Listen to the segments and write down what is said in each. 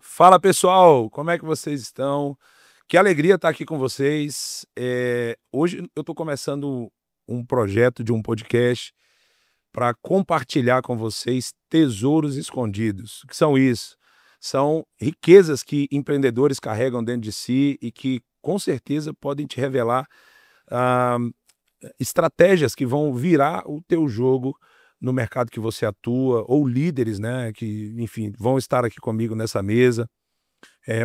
Fala pessoal, como é que vocês estão? Que alegria estar aqui com vocês. Hoje eu estou começando um projeto de um podcast para compartilhar com vocês tesouros escondidos. O que são isso? São riquezas que empreendedores carregam dentro de si e que com certeza podem te revelar ah, estratégias que vão virar o teu jogo no mercado que você atua, ou líderes, né, que, enfim, vão estar aqui comigo nessa mesa.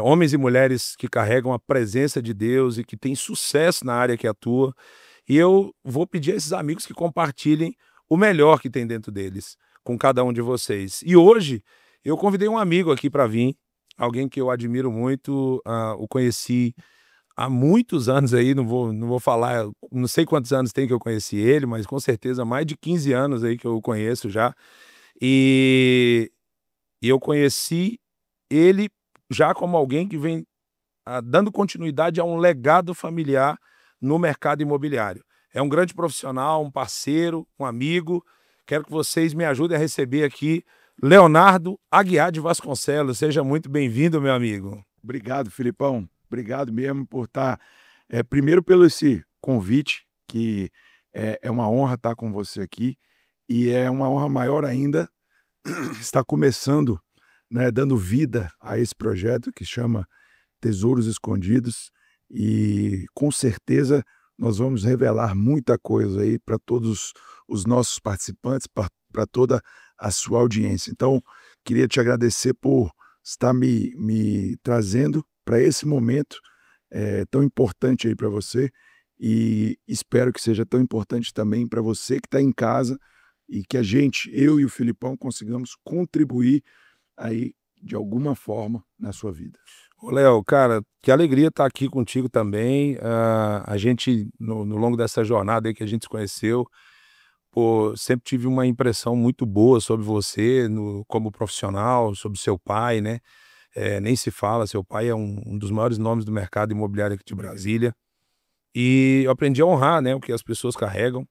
Homens e mulheres que carregam a presença de Deus e que têm sucesso na área que atua. E eu vou pedir a esses amigos que compartilhem o melhor que tem dentro deles com cada um de vocês. E hoje eu convidei um amigo aqui para vir, alguém que eu admiro muito, o conheci há muitos anos aí, não vou falar, não sei quantos anos tem que eu conheci ele, mas com certeza mais de 15 anos aí que eu o conheço já. E, e eu conheci ele já como alguém que vem dando continuidade a um legado familiar no mercado imobiliário. É um grande profissional, um parceiro, um amigo. Quero que vocês me ajudem a receber aqui Leonardo Aguiar de Vasconcelos. Seja muito bem-vindo, meu amigo. Obrigado, Filipão. Obrigado mesmo por estar, primeiro pelo esse convite, que é uma honra estar com você aqui, e é uma honra maior ainda estar começando, né, dando vida a esse projeto que chama Tesouros Escondidos, e com certeza nós vamos revelar muita coisa aí para todos os nossos participantes, para toda a sua audiência. Então, queria te agradecer por estar me trazendo para esse momento tão importante aí para você, e espero que seja tão importante também para você que está em casa, e que eu e o Filipão, consigamos contribuir aí de alguma forma na sua vida. Ô, Léo, cara, que alegria estar aqui contigo também. A gente, no longo dessa jornada aí que a gente se conheceu, pô, sempre tive uma impressão muito boa sobre você como profissional, sobre seu pai, né? Nem se fala, seu pai é um dos maiores nomes do mercado imobiliário aqui de Brasília. E eu aprendi a honrar, né, o que as pessoas carregam.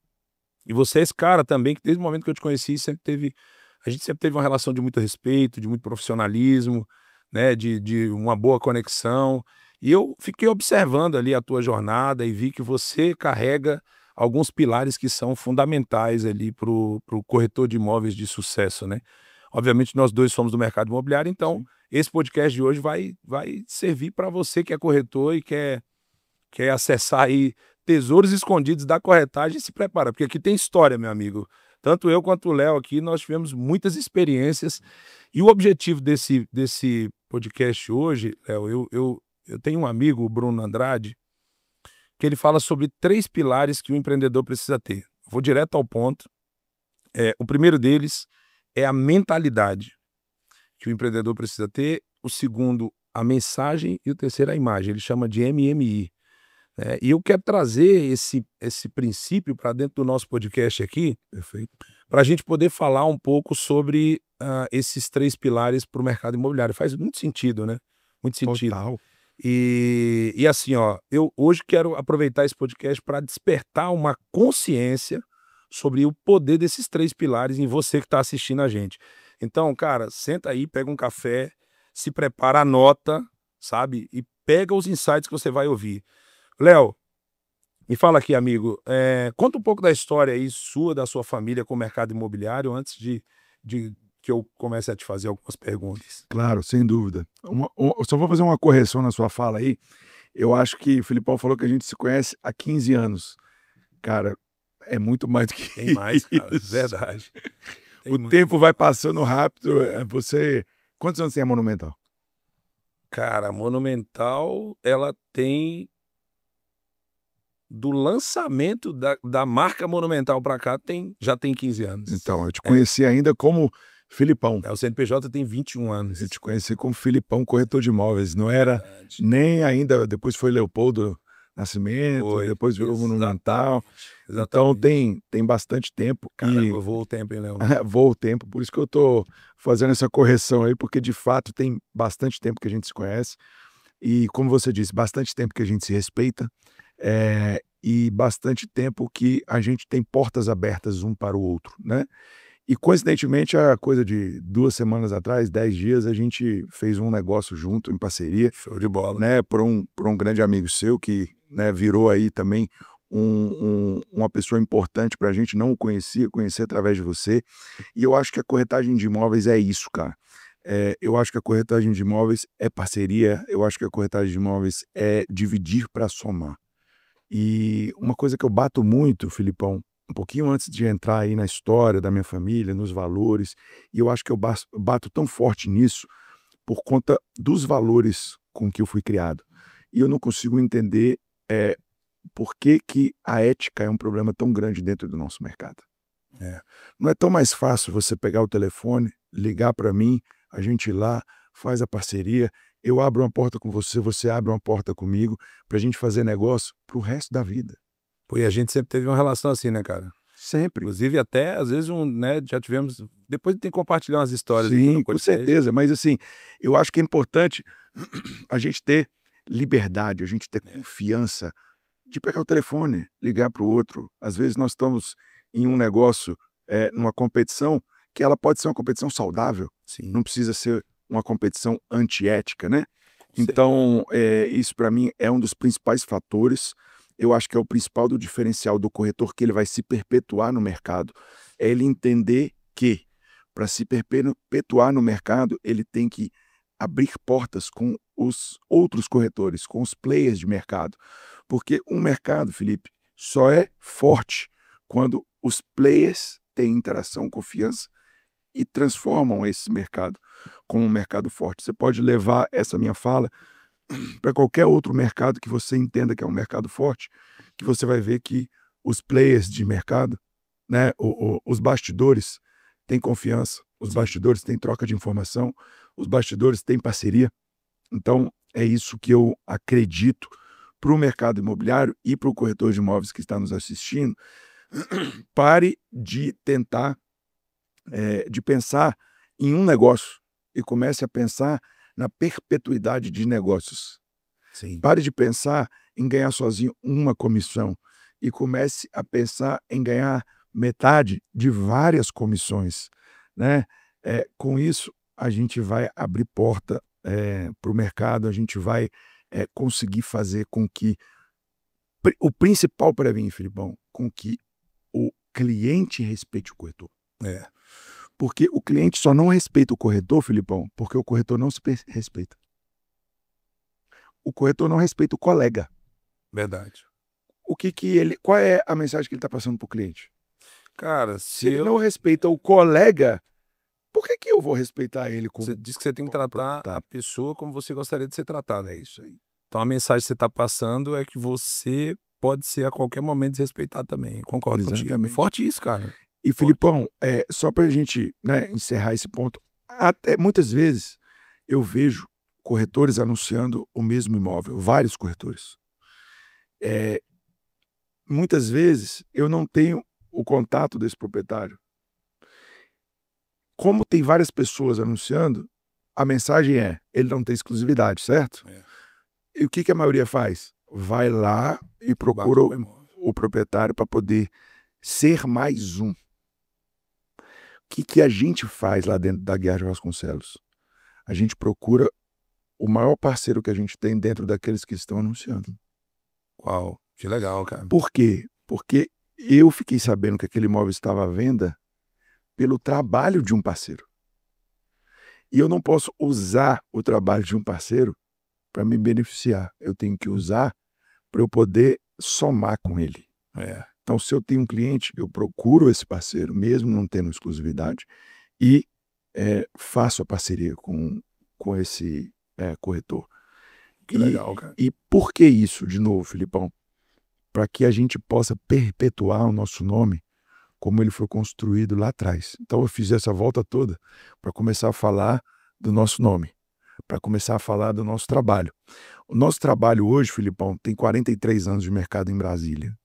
E você é esse cara também que desde o momento que eu te conheci, a gente sempre teve uma relação de muito respeito, de muito profissionalismo, né, de uma boa conexão. E eu fiquei observando ali a tua jornada e vi que você carrega alguns pilares que são fundamentais ali para o corretor de imóveis de sucesso, né? Obviamente nós dois somos do mercado imobiliário, então Sim. esse podcast de hoje vai servir para você que é corretor e quer acessar aí tesouros escondidos da corretagem. Se prepara, porque aqui tem história, meu amigo. Tanto eu quanto o Léo aqui, nós tivemos muitas experiências. E o objetivo desse podcast hoje, Léo, eu tenho um amigo, o Bruno Andrade, que ele fala sobre 3 pilares que o empreendedor precisa ter. Vou direto ao ponto. O primeiro deles é a mentalidade que o empreendedor precisa ter. O segundo, a mensagem. E o terceiro, a imagem. Ele chama de MMI. E eu quero trazer esse princípio para dentro do nosso podcast aqui, Perfeito. para a gente poder falar um pouco sobre esses 3 pilares para o mercado imobiliário. Faz muito sentido, né? Muito sentido. Total. E assim, ó, eu hoje quero aproveitar esse podcast para despertar uma consciência sobre o poder desses 3 pilares em você que está assistindo a gente. Então, cara, senta aí, pega um café, se prepara, anota, sabe? E pega os insights que você vai ouvir. Léo, me fala aqui, amigo, conta um pouco da história aí sua, da sua família com o mercado imobiliário, antes de que eu comece a te fazer algumas perguntas. Claro, sem dúvida. Só vou fazer uma correção na sua fala aí. Eu acho que o Filipão falou que a gente se conhece há 15 anos. Cara, é muito mais do que Tem mais, cara, isso. verdade. Tem O muito. tempo vai passando rápido. Quantos anos tem a Monumental? Cara, a Monumental, ela tem, do lançamento da marca Monumental para cá, já tem 15 anos. Então, eu te conheci ainda como Filipão. O CNPJ tem 21 anos. Eu te conheci como Filipão, corretor de imóveis. Não era Verdade. nem ainda. Depois foi Leopoldo Nascimento, Foi, depois virou Monumental. exatamente. Então tem bastante tempo. Caramba, voou o tempo, hein, Léo? Voa o tempo, por isso que eu estou fazendo essa correção aí, porque de fato tem bastante tempo que a gente se conhece, e como você disse, bastante tempo que a gente se respeita, e bastante tempo que a gente tem portas abertas um para o outro, né? E coincidentemente, a coisa de 2 semanas atrás, 10 dias, a gente fez um negócio junto, em parceria, Show de bola. né, por um grande amigo seu que, né, virou aí também uma pessoa importante para a gente, não o conhecia, conheci através de você. E eu acho que a corretagem de imóveis é isso, cara. Eu acho que a corretagem de imóveis é parceria, eu acho que a corretagem de imóveis é dividir para somar. E uma coisa que eu bato muito, Filipão, um pouquinho antes de entrar aí na história da minha família, nos valores, e eu acho que eu bato tão forte nisso por conta dos valores com que eu fui criado. E eu não consigo entender por que que a ética é um problema tão grande dentro do nosso mercado. É. Não é tão mais fácil você pegar o telefone, ligar para mim, a gente ir lá, faz a parceria, eu abro uma porta com você, você abre uma porta comigo, para a gente fazer negócio para o resto da vida. Pô, e a gente sempre teve uma relação assim, né, cara? Sempre. Inclusive até, às vezes, né, já tivemos depois tem que compartilhar umas histórias aqui no Sim, com podcast. certeza, mas assim, eu acho que é importante a gente ter liberdade, a gente ter confiança de pegar o telefone, ligar para o outro. Às vezes nós estamos em um negócio, numa competição, que ela pode ser uma competição saudável, Sim. não precisa ser uma competição antiética, né. Sim. Então, isso para mim é um dos principais fatores, eu acho que é o principal do diferencial do corretor, que ele vai se perpetuar no mercado, é ele entender que, para se perpetuar no mercado, ele tem que abrir portas com os outros corretores, com os players de mercado. Porque um mercado, Felipe, só é forte quando os players têm interação, confiança e transformam esse mercado como um mercado forte. Você pode levar essa minha fala para qualquer outro mercado que você entenda que é um mercado forte, que você vai ver que os players de mercado, né, os bastidores têm confiança, os bastidores têm troca de informação, os bastidores têm parceria. Então, é isso que eu acredito para o mercado imobiliário e para o corretor de imóveis que está nos assistindo. Pare de tentar, de pensar em um negócio e comece a pensar na perpetuidade de negócios. Sim. Pare de pensar em ganhar sozinho uma comissão e comece a pensar em ganhar metade de várias comissões, né. Com isso, a gente vai abrir porta, para o mercado, a gente vai, conseguir fazer com que o principal para mim, Filipão, com que o cliente respeite o corretor. É. Porque o cliente só não respeita o corretor, Filipão, porque o corretor não se respeita. O corretor não respeita o colega. Verdade. Qual é a mensagem que ele está passando para o cliente? Cara, Se ele não respeita o colega, por que que eu vou respeitar ele como você diz que você tem que tratar a proprietário? pessoa como você gostaria de ser tratado, É isso aí. Então a mensagem que você está passando é que você pode ser a qualquer momento desrespeitado também. Concordo contigo. Exatamente. Forte isso, cara. E Filipão, só para a gente, né, encerrar esse ponto, até muitas vezes eu vejo corretores anunciando o mesmo imóvel, vários corretores. Muitas vezes eu não tenho o contato desse proprietário. Como tem várias pessoas anunciando, a mensagem é: ele não tem exclusividade, certo? É. E o que que a maioria faz? Vai lá e procura Bacana, irmão. o proprietário para poder ser mais um. O que que a gente faz lá dentro da Guiar de Vasconcelos? A gente procura o maior parceiro que a gente tem dentro daqueles que estão anunciando. Uau, que legal, cara. Por quê? Porque eu fiquei sabendo que aquele imóvel estava à venda pelo trabalho de um parceiro. E eu não posso usar o trabalho de um parceiro para me beneficiar. Eu tenho que usar para eu poder somar com ele. É. Então, se eu tenho um cliente, eu procuro esse parceiro, mesmo não tendo exclusividade, e faço a parceria com esse corretor. Que legal, cara. E por que isso, de novo, Filipão? Para que a gente possa perpetuar o nosso nome como ele foi construído lá atrás. Então eu fiz essa volta toda para começar a falar do nosso nome, para começar a falar do nosso trabalho. O nosso trabalho hoje, Filipão, tem 43 anos de mercado em Brasília.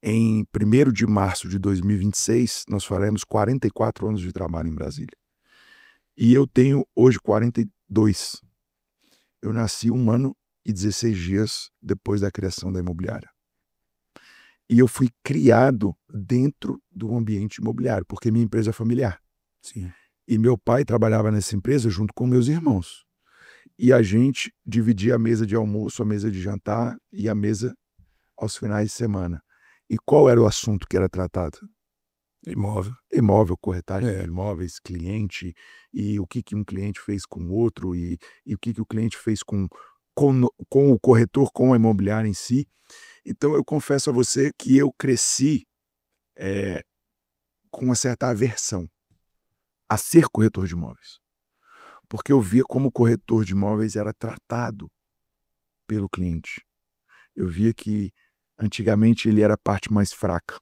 Em 1º de março de 2026, nós faremos 44 anos de trabalho em Brasília. E eu tenho hoje 42. Eu nasci 1 ano e 16 dias depois da criação da imobiliária. E eu fui criado dentro do ambiente imobiliário, porque minha empresa é familiar. Sim. E meu pai trabalhava nessa empresa junto com meus irmãos. E a gente dividia a mesa de almoço, a mesa de jantar e a mesa aos finais de semana. E qual era o assunto que era tratado? Imóvel. Imóvel, corretagem de É. imóveis, cliente, e o que um cliente fez com o outro, e o que o cliente fez com o corretor, com a imobiliária em si. Então eu confesso a você que eu cresci com uma certa aversão a ser corretor de imóveis, porque eu via como o corretor de imóveis era tratado pelo cliente. Eu via que antigamente ele era a parte mais fraca.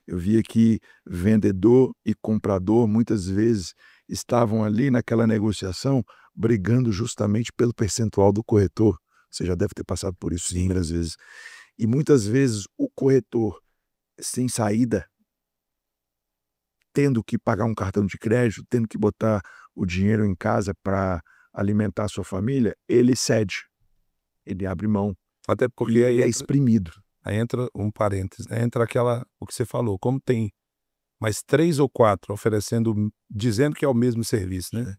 Eu via que vendedor e comprador muitas vezes estavam ali naquela negociação brigando justamente pelo percentual do corretor. Você já deve ter passado por isso inúmeras vezes. E muitas vezes o corretor sem saída, tendo que pagar um cartão de crédito, tendo que botar o dinheiro em casa para alimentar a sua família, ele cede, ele abre mão Até porque e é exprimido. aí entra um parênteses, né? Entra o que você falou, como tem mais 3 ou 4 oferecendo, dizendo que é o mesmo serviço, né?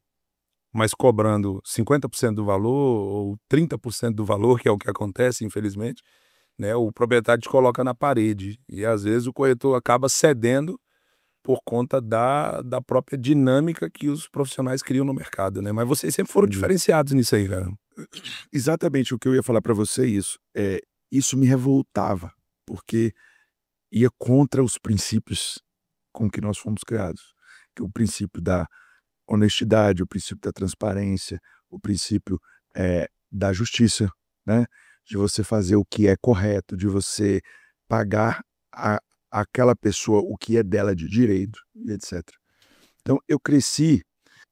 Mas cobrando 50% do valor ou 30% do valor, que é o que acontece, infelizmente, né? O proprietário te coloca na parede e às vezes o corretor acaba cedendo por conta da própria dinâmica que os profissionais criam no mercado, né? Mas vocês sempre foram diferenciados nisso aí, cara. Exatamente o que eu ia falar para você é isso. Isso me revoltava, porque ia contra os princípios com que nós fomos criados, que é o princípio da honestidade, o princípio da transparência, o princípio, da justiça, né, de você fazer o que é correto, de você pagar a aquela pessoa o que é dela de direito e etcétera. Então eu cresci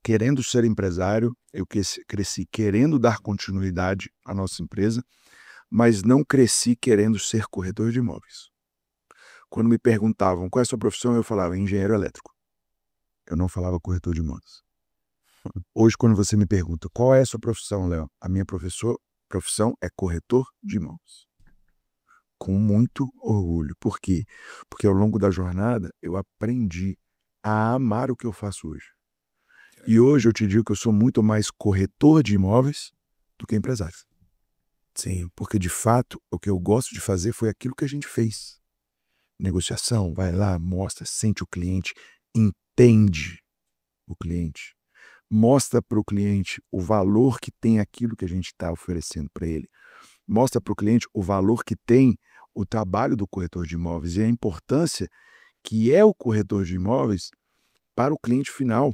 querendo ser empresário, eu cresci querendo dar continuidade à nossa empresa, mas não cresci querendo ser corretor de imóveis. Quando me perguntavam: "Qual é a sua profissão?", eu falava: "Engenheiro elétrico". Eu não falava corretor de imóveis. Hoje, quando você me pergunta: "Qual é a sua profissão, Léo?", a minha profissão é corretor de imóveis. Com muito orgulho. Por quê? Porque ao longo da jornada eu aprendi a amar o que eu faço hoje. E hoje eu te digo que eu sou muito mais corretor de imóveis do que empresário. Sim. Porque de fato o que eu gosto de fazer foi aquilo que a gente fez. Negociação, vai lá, mostra, sente o cliente, entende o cliente, mostra para o cliente o valor que tem aquilo que a gente está oferecendo para ele, mostra para o cliente o valor que tem o trabalho do corretor de imóveis e a importância que é o corretor de imóveis para o cliente final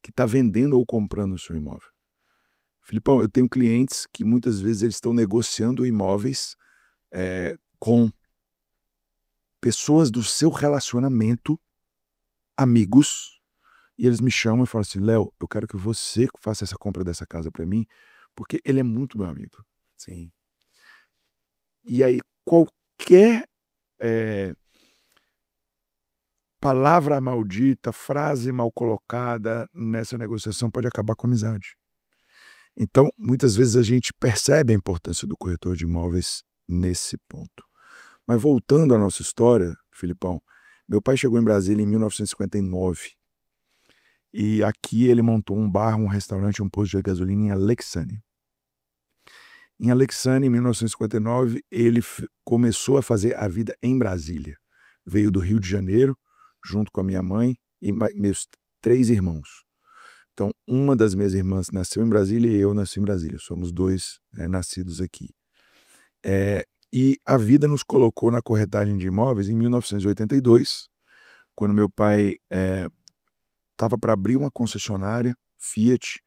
que está vendendo ou comprando o seu imóvel. Filipão, eu tenho clientes que muitas vezes eles estão negociando imóveis com pessoas do seu relacionamento, amigos, e eles me chamam e falam assim: "Léo, eu quero que você faça essa compra dessa casa para mim, porque ele é muito meu amigo". Sim. E aí qualquer, eh, palavra maldita, frase mal colocada nessa negociação pode acabar com a amizade. Então, muitas vezes a gente percebe a importância do corretor de imóveis nesse ponto. Mas voltando à nossa história, Filipão, meu pai chegou em Brasília em 1959. E aqui ele montou um bar, um restaurante, um posto de gasolina em Alexandria. Em Alexandria, em 1959, ele começou a fazer a vida em Brasília. Veio do Rio de Janeiro, junto com a minha mãe e meus 3 irmãos. Então, uma das minhas irmãs nasceu em Brasília e eu nasci em Brasília. Somos 2 nascidos aqui. E a vida nos colocou na corretagem de imóveis em 1982, quando meu pai estava para abrir uma concessionária Fiat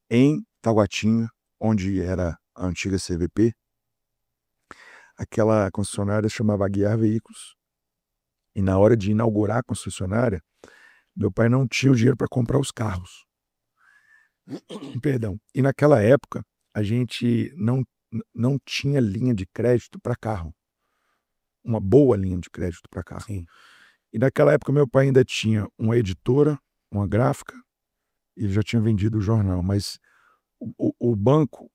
em Taguatinga, onde era a antiga CVP. Aquela concessionária chamava Aguiar Veículos. E na hora de inaugurar a concessionária, meu pai não tinha o dinheiro para comprar os carros. Perdão. E naquela época, a gente não tinha linha de crédito para carro. Uma boa linha de crédito para carro. Sim. E naquela época meu pai ainda tinha uma editora, uma gráfica, e ele já tinha vendido o jornal, mas o banco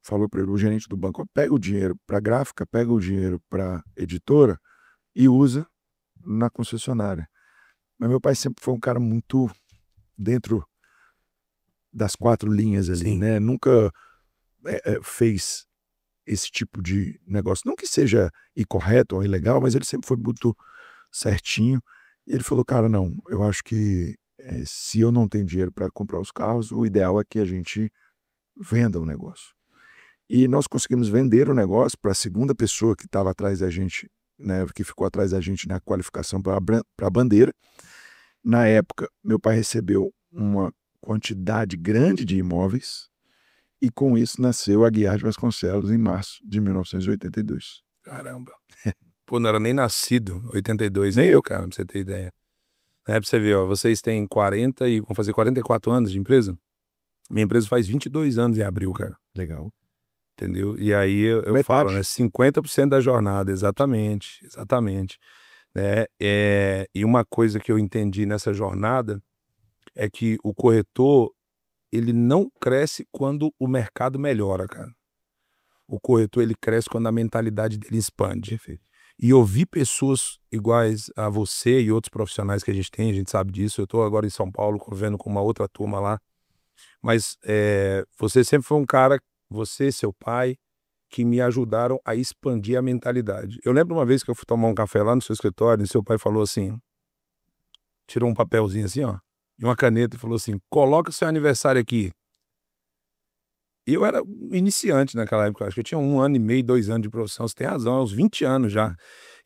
falou para ele, o gerente do banco: "Pega o dinheiro para a gráfica, pega o dinheiro para a editora, e usa na concessionária. Mas meu pai sempre foi um cara muito dentro das 4 linhas ali, Sim. né? Nunca fez esse tipo de negócio. Não que seja incorreto ou ilegal, mas ele sempre foi muito certinho. E ele falou, cara, não, eu acho que se eu não tenho dinheiro para comprar os carros, o ideal é que a gente venda o negócio. E nós conseguimos vender o negócio para a segunda pessoa que estava atrás da gente, né, que ficou atrás da gente na qualificação para a bandeira. Na época, meu pai recebeu uma quantidade grande de imóveis e com isso nasceu a Guiar de Vasconcelos em março de 1982. Caramba. Pô, não era nem nascido, 82, Nem eu. cara, pra você ter ideia. Pra você ver, ó, vocês têm 40 e vão fazer 44 anos de empresa? Minha empresa faz 22 anos em abril, cara. Legal. Entendeu? E aí eu falo, Metade. né? 50% da jornada, exatamente, exatamente. Né? E uma coisa que eu entendi nessa jornada é que o corretor, ele não cresce quando o mercado melhora, cara. O corretor, ele cresce quando a mentalidade dele expande. Perfeito. E ouvir pessoas iguais a você e outros profissionais que a gente sabe disso. Eu estou agora em São Paulo convivendo com uma outra turma lá, mas você sempre foi um cara, você, seu pai, que me ajudaram a expandir a mentalidade. Eu lembro uma vez que eu fui tomar um café lá no seu escritório e seu pai falou assim, tirou um papelzinho assim, ó, e uma caneta e falou assim, coloca seu aniversário aqui. E eu era um iniciante naquela época, acho que eu tinha 1 ano e meio, 2 anos de profissão, você tem razão, aos 20 anos já.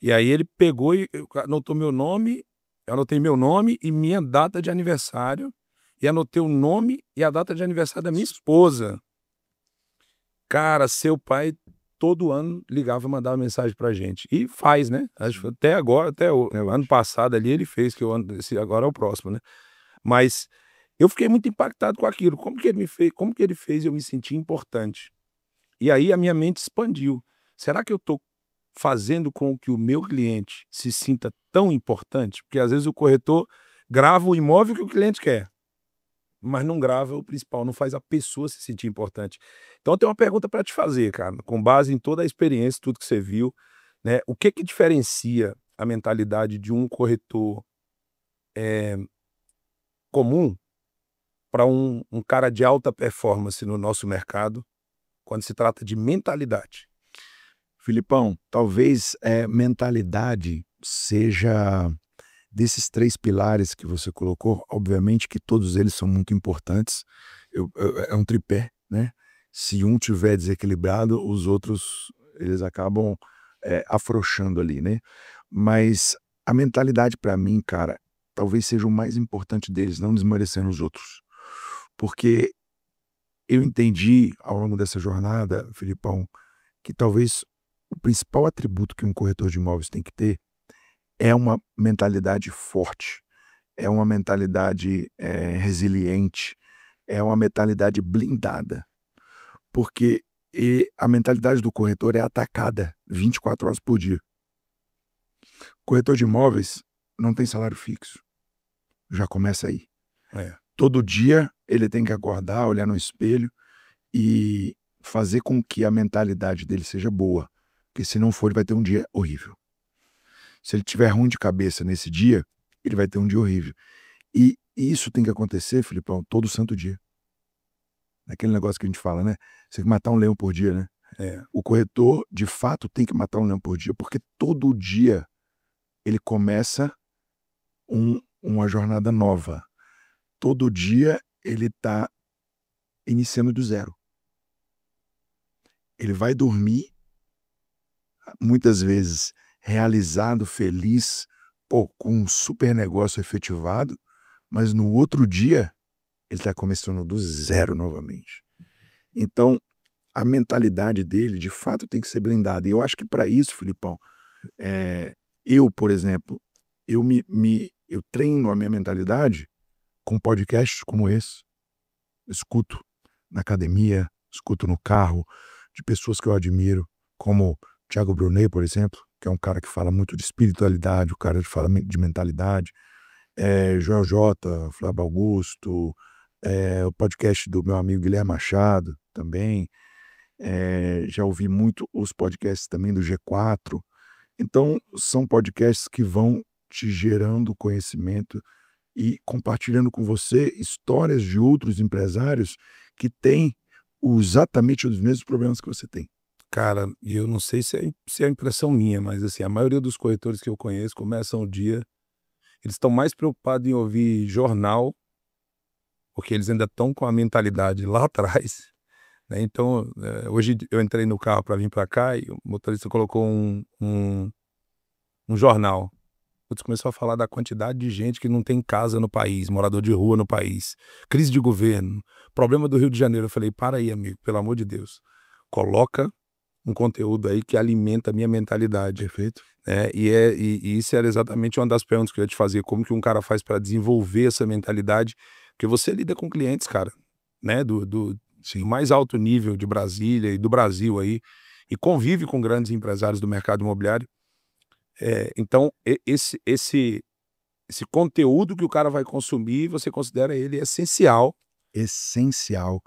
E aí ele pegou e anotou meu nome, eu anotei meu nome e minha data de aniversário, e anotei o nome e a data de aniversário da minha esposa. Cara, seu pai todo ano ligava e mandava mensagem pra gente. E faz, né? Acho que até agora, até o ano passado ali ele fez, que esse agora é o próximo, né? Mas eu fiquei muito impactado com aquilo. Como que ele fez eu me sentir importante? E aí a minha mente expandiu. Será que eu estou fazendo com que o meu cliente se sinta tão importante? Porque às vezes o corretor grava o imóvel que o cliente quer, mas não grava o principal, não faz a pessoa se sentir importante. Então eu tenho uma pergunta para te fazer, cara, com base em toda a experiência, tudo que você viu, né? O que que diferencia a mentalidade de um corretor comum para um cara de alta performance no nosso mercado, quando se trata de mentalidade? Filipão, talvez mentalidade seja desses 3 pilares que você colocou, obviamente que todos eles são muito importantes. É um tripé, né? Se um tiver desequilibrado, os outros eles acabam afrouxando ali, né? Mas a mentalidade para mim, cara, talvez seja o mais importante deles, não desmerecendo os outros. Porque eu entendi ao longo dessa jornada, Filipão, que talvez o principal atributo que um corretor de imóveis tem que ter é uma mentalidade forte, é uma mentalidade resiliente, é uma mentalidade blindada, porque a mentalidade do corretor é atacada 24 horas por dia. O corretor de imóveis não tem salário fixo, já começa aí. É. Todo dia ele tem que acordar, olhar no espelho e fazer com que a mentalidade dele seja boa, porque se não for ele vai ter um dia horrível. Se ele tiver ruim de cabeça nesse dia, ele vai ter um dia horrível. E isso tem que acontecer, Filipão, todo santo dia. Aquele negócio que a gente fala, né? Você tem que matar um leão por dia, né? É. O corretor, de fato, tem que matar um leão por dia, porque todo dia ele começa uma jornada nova. Todo dia ele está iniciando do zero. Ele vai dormir, muitas vezes realizado, feliz, pô, com um super negócio efetivado, mas no outro dia ele está começando do zero novamente. Então, a mentalidade dele, de fato, tem que ser blindada. E eu acho que para isso, Filipão, eu, por exemplo, eu treino a minha mentalidade com podcasts como esse. Escuto na academia, escuto no carro, de pessoas que eu admiro, como Thiago Brunet, por exemplo, que é um cara que fala muito de espiritualidade, o cara que fala de mentalidade, Joel J, Flávio Augusto, o podcast do meu amigo Guilherme Machado também, já ouvi muito os podcasts também do G4. Então, são podcasts que vão te gerando conhecimento e compartilhando com você histórias de outros empresários que têm exatamente os mesmos problemas que você tem. Cara, e eu não sei se é impressão minha, mas assim, a maioria dos corretores que eu conheço começam o dia, eles estão mais preocupados em ouvir jornal, porque eles ainda estão com a mentalidade lá atrás, né? Então, hoje eu entrei no carro para vir para cá e o motorista colocou um jornal. Putz, começou a falar da quantidade de gente que não tem casa no país, morador de rua no país, crise de governo, problema do Rio de Janeiro. Eu falei, para aí, amigo, pelo amor de Deus, coloca um conteúdo aí que alimenta a minha mentalidade. Perfeito. E isso era exatamente uma das perguntas que eu ia te fazer, como que um cara faz para desenvolver essa mentalidade, porque você lida com clientes, cara, né, do mais alto nível de Brasília e do Brasil aí, e convive com grandes empresários do mercado imobiliário. Então, esse conteúdo que o cara vai consumir, você considera ele essencial. Essencial.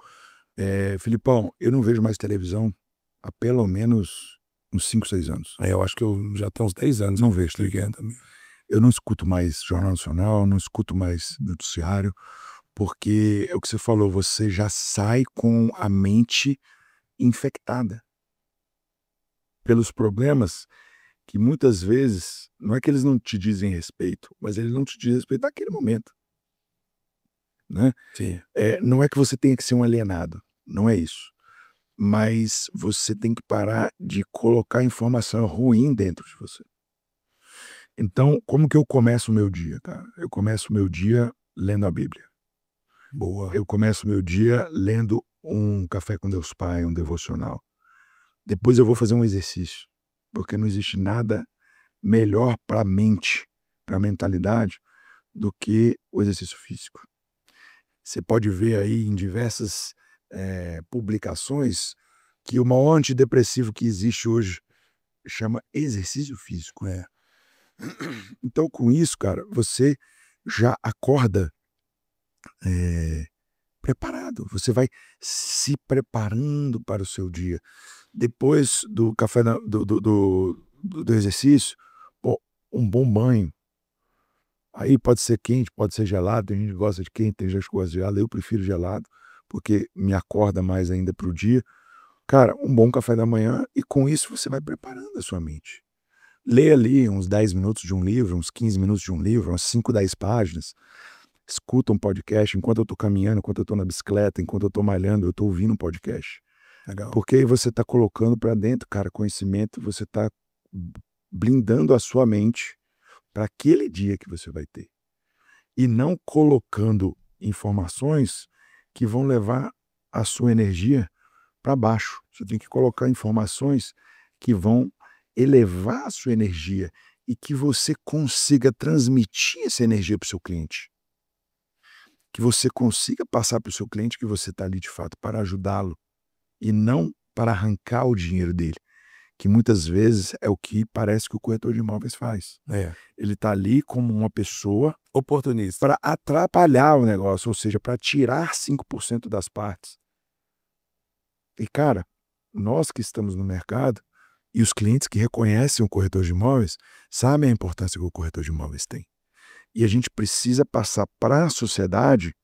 Filipão, eu não vejo mais televisão há pelo menos uns 5, 6 anos. Eu acho que eu já tenho uns 10 anos. Não vejo televisão também. Eu não escuto mais Jornal Nacional, não escuto mais noticiário, porque é o que você falou, você já sai com a mente infectada pelos problemas que muitas vezes, não é que eles não te dizem respeito, mas eles não te dizem respeito naquele momento, né? Sim. Não é que você tenha que ser um alienado, não é isso. Mas você tem que parar de colocar informação ruim dentro de você. Então, como que eu começo o meu dia, cara? Eu começo o meu dia lendo a Bíblia. Boa. Eu começo o meu dia lendo um Café com Deus Pai, um devocional. Depois eu vou fazer um exercício, porque não existe nada melhor para a mente, para a mentalidade, do que o exercício físico. Você pode ver aí em diversas publicações que o maior antidepressivo que existe hoje chama exercício físico. Então, com isso, cara, você já acorda preparado. Você vai se preparando para o seu dia. Depois do café do exercício, pô, um bom banho. Aí pode ser quente, pode ser gelado. Tem gente que gosta de quente, tem gente que gosta de gelado. Eu prefiro gelado, porque me acorda mais ainda para o dia. Cara, um bom café da manhã e com isso você vai preparando a sua mente. Lê ali uns 10 minutos de um livro, uns 15 minutos de um livro, umas 5, 10 páginas. Escuta um podcast enquanto eu estou caminhando, enquanto eu estou na bicicleta, enquanto eu estou malhando, eu estou ouvindo um podcast. Legal. Porque aí você está colocando para dentro, cara, conhecimento, você está blindando a sua mente para aquele dia que você vai ter. E não colocando informações que vão levar a sua energia para baixo. Você tem que colocar informações que vão elevar a sua energia e que você consiga transmitir essa energia para o seu cliente. Que você consiga passar para o seu cliente que você está ali de fato para ajudá-lo e não para arrancar o dinheiro dele, que muitas vezes é o que parece que o corretor de imóveis faz. Ele está ali como uma pessoa oportunista para atrapalhar o negócio, ou seja, para tirar 5% das partes. E, cara, nós que estamos no mercado e os clientes que reconhecem o corretor de imóveis sabem a importância que o corretor de imóveis tem. E a gente precisa passar para a sociedade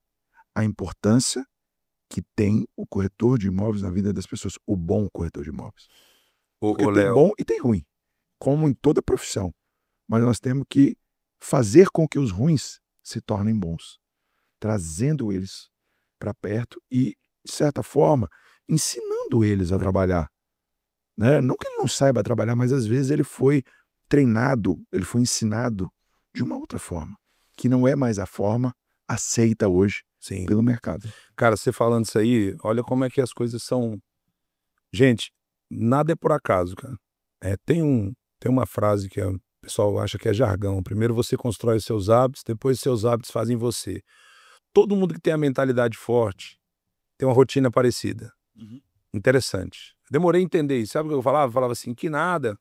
a importância que tem o corretor de imóveis na vida das pessoas, o bom corretor de imóveis. Porque tem bom e tem ruim, como em toda profissão. Mas nós temos que fazer com que os ruins se tornem bons, trazendo eles para perto e, de certa forma, ensinando eles a trabalhar. Né? Não que ele não saiba trabalhar, mas às vezes ele foi treinado, ele foi ensinado de uma outra forma, que não é mais a forma aceita hoje pelo mercado. Cara, você falando isso aí, olha como é que as coisas são. Gente, nada é por acaso, cara. Tem uma frase que o pessoal acha que é jargão. Primeiro você constrói os seus hábitos, depois seus hábitos fazem você. Todo mundo que tem a mentalidade forte tem uma rotina parecida. Interessante. Demorei a entender isso. Sabe o que eu falava? Eu falava assim, que nada.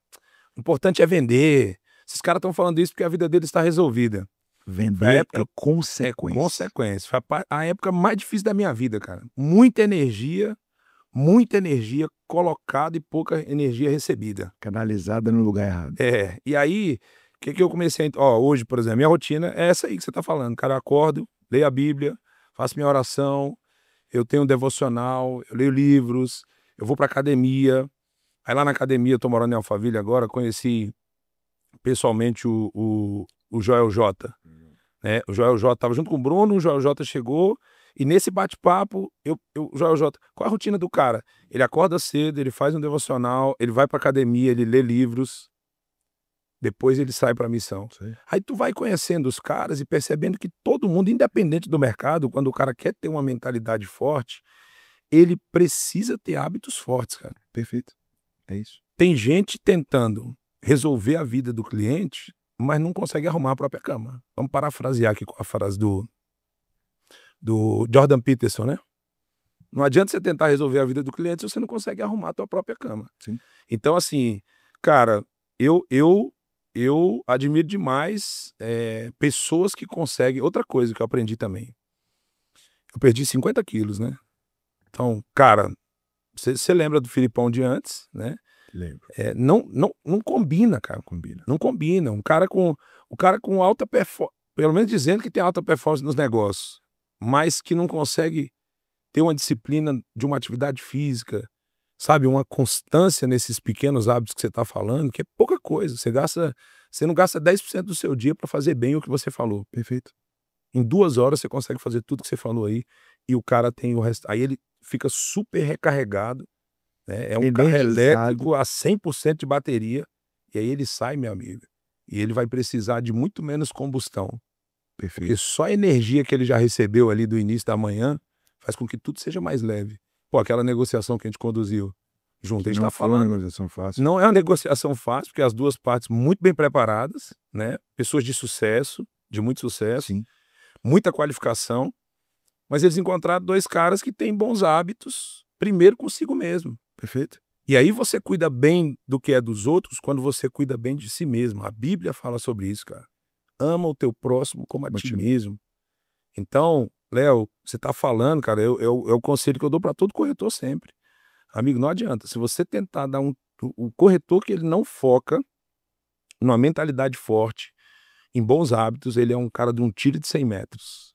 O importante é vender. Esses caras estão falando isso porque a vida deles está resolvida. Vender é consequência. Consequência. Foi a época mais difícil da minha vida, cara. Muita energia, muita energia colocada e pouca energia recebida. Canalizada no lugar errado. E aí, o que que eu comecei hoje, por exemplo, minha rotina é essa aí que você tá falando, cara, eu acordo, leio a Bíblia, faço minha oração, eu tenho um devocional, eu leio livros, eu vou pra academia, aí lá na academia, eu tô morando em Alphaville agora, conheci pessoalmente o Joel J, né, o Joel J estava junto com o Bruno, o Joel J chegou, e nesse bate-papo, o Joel J, qual é a rotina do cara? Ele acorda cedo, ele faz um devocional, ele vai pra academia, ele lê livros, depois ele sai pra missão. Sim. Aí tu vai conhecendo os caras e percebendo que todo mundo, independente do mercado, quando o cara quer ter uma mentalidade forte, ele precisa ter hábitos fortes, cara. Perfeito. É isso. Tem gente tentando resolver a vida do cliente, mas não consegue arrumar a própria cama. Vamos parafrasear aqui com a frase do Jordan Peterson, né? Não adianta você tentar resolver a vida do cliente se você não consegue arrumar a tua própria cama. Sim. Então, assim, cara, eu admiro demais pessoas que conseguem... Outra coisa que eu aprendi também. Eu perdi 50 quilos, né? Então, cara, você lembra do Filipão de antes, né? Lembro. Não combina, cara. Combina. Não combina. O cara com alta performance, pelo menos dizendo que tem alta performance nos negócios, mas que não consegue ter uma disciplina de uma atividade física, sabe? Uma constância nesses pequenos hábitos que você está falando, que é pouca coisa. Você não gasta 10% do seu dia para fazer bem o que você falou. Perfeito. Em 2 horas você consegue fazer tudo que você falou aí, e o cara tem o resto. Aí ele fica super recarregado, né? É um carro elétrico a 100% de bateria, e aí ele sai, meu amigo, e ele vai precisar de muito menos combustão. Porque Perfeito. só a energia que ele já recebeu ali do início da manhã faz com que tudo seja mais leve. Pô, aquela negociação que a gente conduziu junto, a gente Não tá foi uma falando, negociação fácil. não é uma negociação fácil, porque as duas partes muito bem preparadas, né? Pessoas de sucesso, de muito sucesso, Sim. muita qualificação, mas eles encontraram 2 caras que têm bons hábitos, primeiro consigo mesmo. Perfeito. E aí você cuida bem do que é dos outros quando você cuida bem de si mesmo. A Bíblia fala sobre isso, cara. Ama o teu próximo como a ti mesmo. Então, Léo, você tá falando, cara, é o conselho que eu dou para todo corretor sempre. Amigo, não adianta. Se você tentar dar o corretor que ele não foca numa mentalidade forte, em bons hábitos, ele é um cara de um tiro de 100 metros.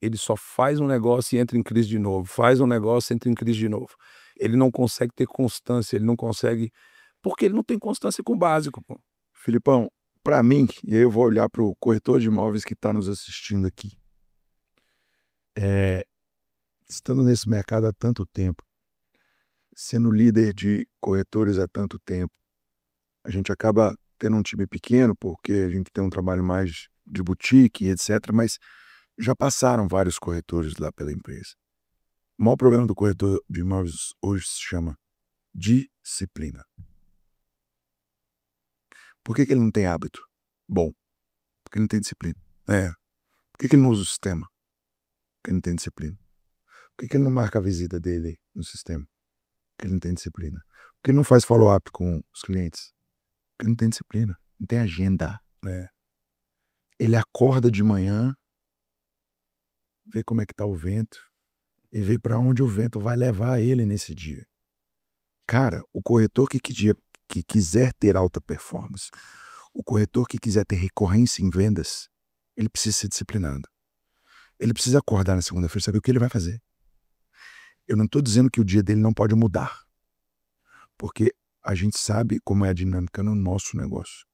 Ele só faz um negócio e entra em crise de novo. Faz um negócio e entra em crise de novo. Ele não consegue ter constância, ele não consegue... Porque ele não tem constância com o básico, pô. Filipão, para mim, e aí eu vou olhar para o corretor de imóveis que está nos assistindo aqui. Estando nesse mercado há tanto tempo, sendo líder de corretores há tanto tempo, a gente acaba tendo um time pequeno, porque a gente tem um trabalho mais de boutique, etc., mas já passaram vários corretores lá pela empresa. O maior problema do corretor de imóveis hoje se chama disciplina. Por que ele não tem hábito bom? Porque ele não tem disciplina. Por que ele não usa o sistema? Porque ele não tem disciplina. Por que ele não marca a visita dele no sistema? Porque ele não tem disciplina. Por que ele não faz follow-up com os clientes? Porque ele não tem disciplina. Não tem agenda. Ele acorda de manhã, vê como é que está o vento e vê para onde o vento vai levar ele nesse dia. Cara, o corretor que quiser ter alta performance, o corretor que quiser ter recorrência em vendas, ele precisa ser disciplinado. Ele precisa acordar na segunda-feira e saber o que ele vai fazer. Eu não estou dizendo que o dia dele não pode mudar, porque a gente sabe como é a dinâmica no nosso negócio.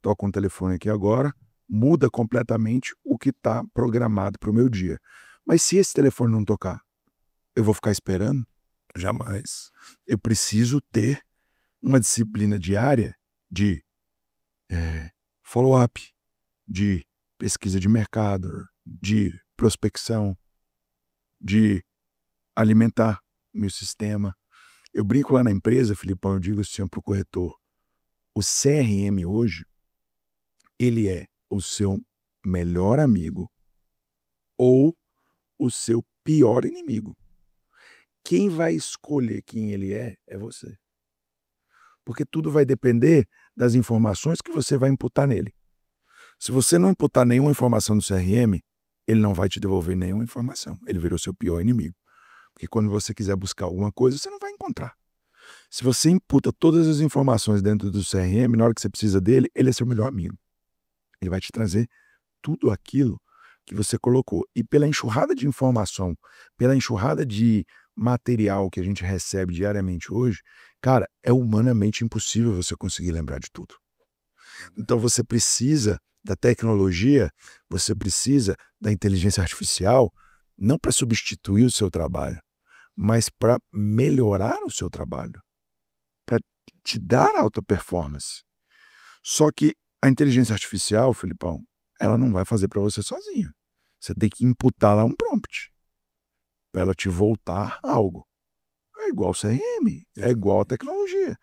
Toca um telefone aqui agora, muda completamente o que está programado para o meu dia. Mas se esse telefone não tocar, eu vou ficar esperando? Jamais. Eu preciso ter uma disciplina diária de follow-up, de pesquisa de mercado, de prospecção, de alimentar meu sistema. Eu brinco lá na empresa, Filipão, eu digo assim para o corretor, o CRM hoje, ele é o seu melhor amigo ou o seu pior inimigo. Quem vai escolher quem ele é você. Porque tudo vai depender das informações que você vai imputar nele. Se você não imputar nenhuma informação no CRM, ele não vai te devolver nenhuma informação. Ele virou seu pior inimigo. Porque quando você quiser buscar alguma coisa, você não vai encontrar. Se você imputa todas as informações dentro do CRM, na hora que você precisa dele, ele é seu melhor amigo. Ele vai te trazer tudo aquilo que você colocou. E pela enxurrada de informação, pela enxurrada de material que a gente recebe diariamente hoje, cara, é humanamente impossível você conseguir lembrar de tudo. Então você precisa da tecnologia, você precisa da inteligência artificial, não para substituir o seu trabalho, mas para melhorar o seu trabalho, para te dar alta performance. Só que a inteligência artificial, Filipão, ela não vai fazer para você sozinha. Você tem que imputar lá um prompt para ela te voltar algo. É igual ao CRM, é igual à tecnologia.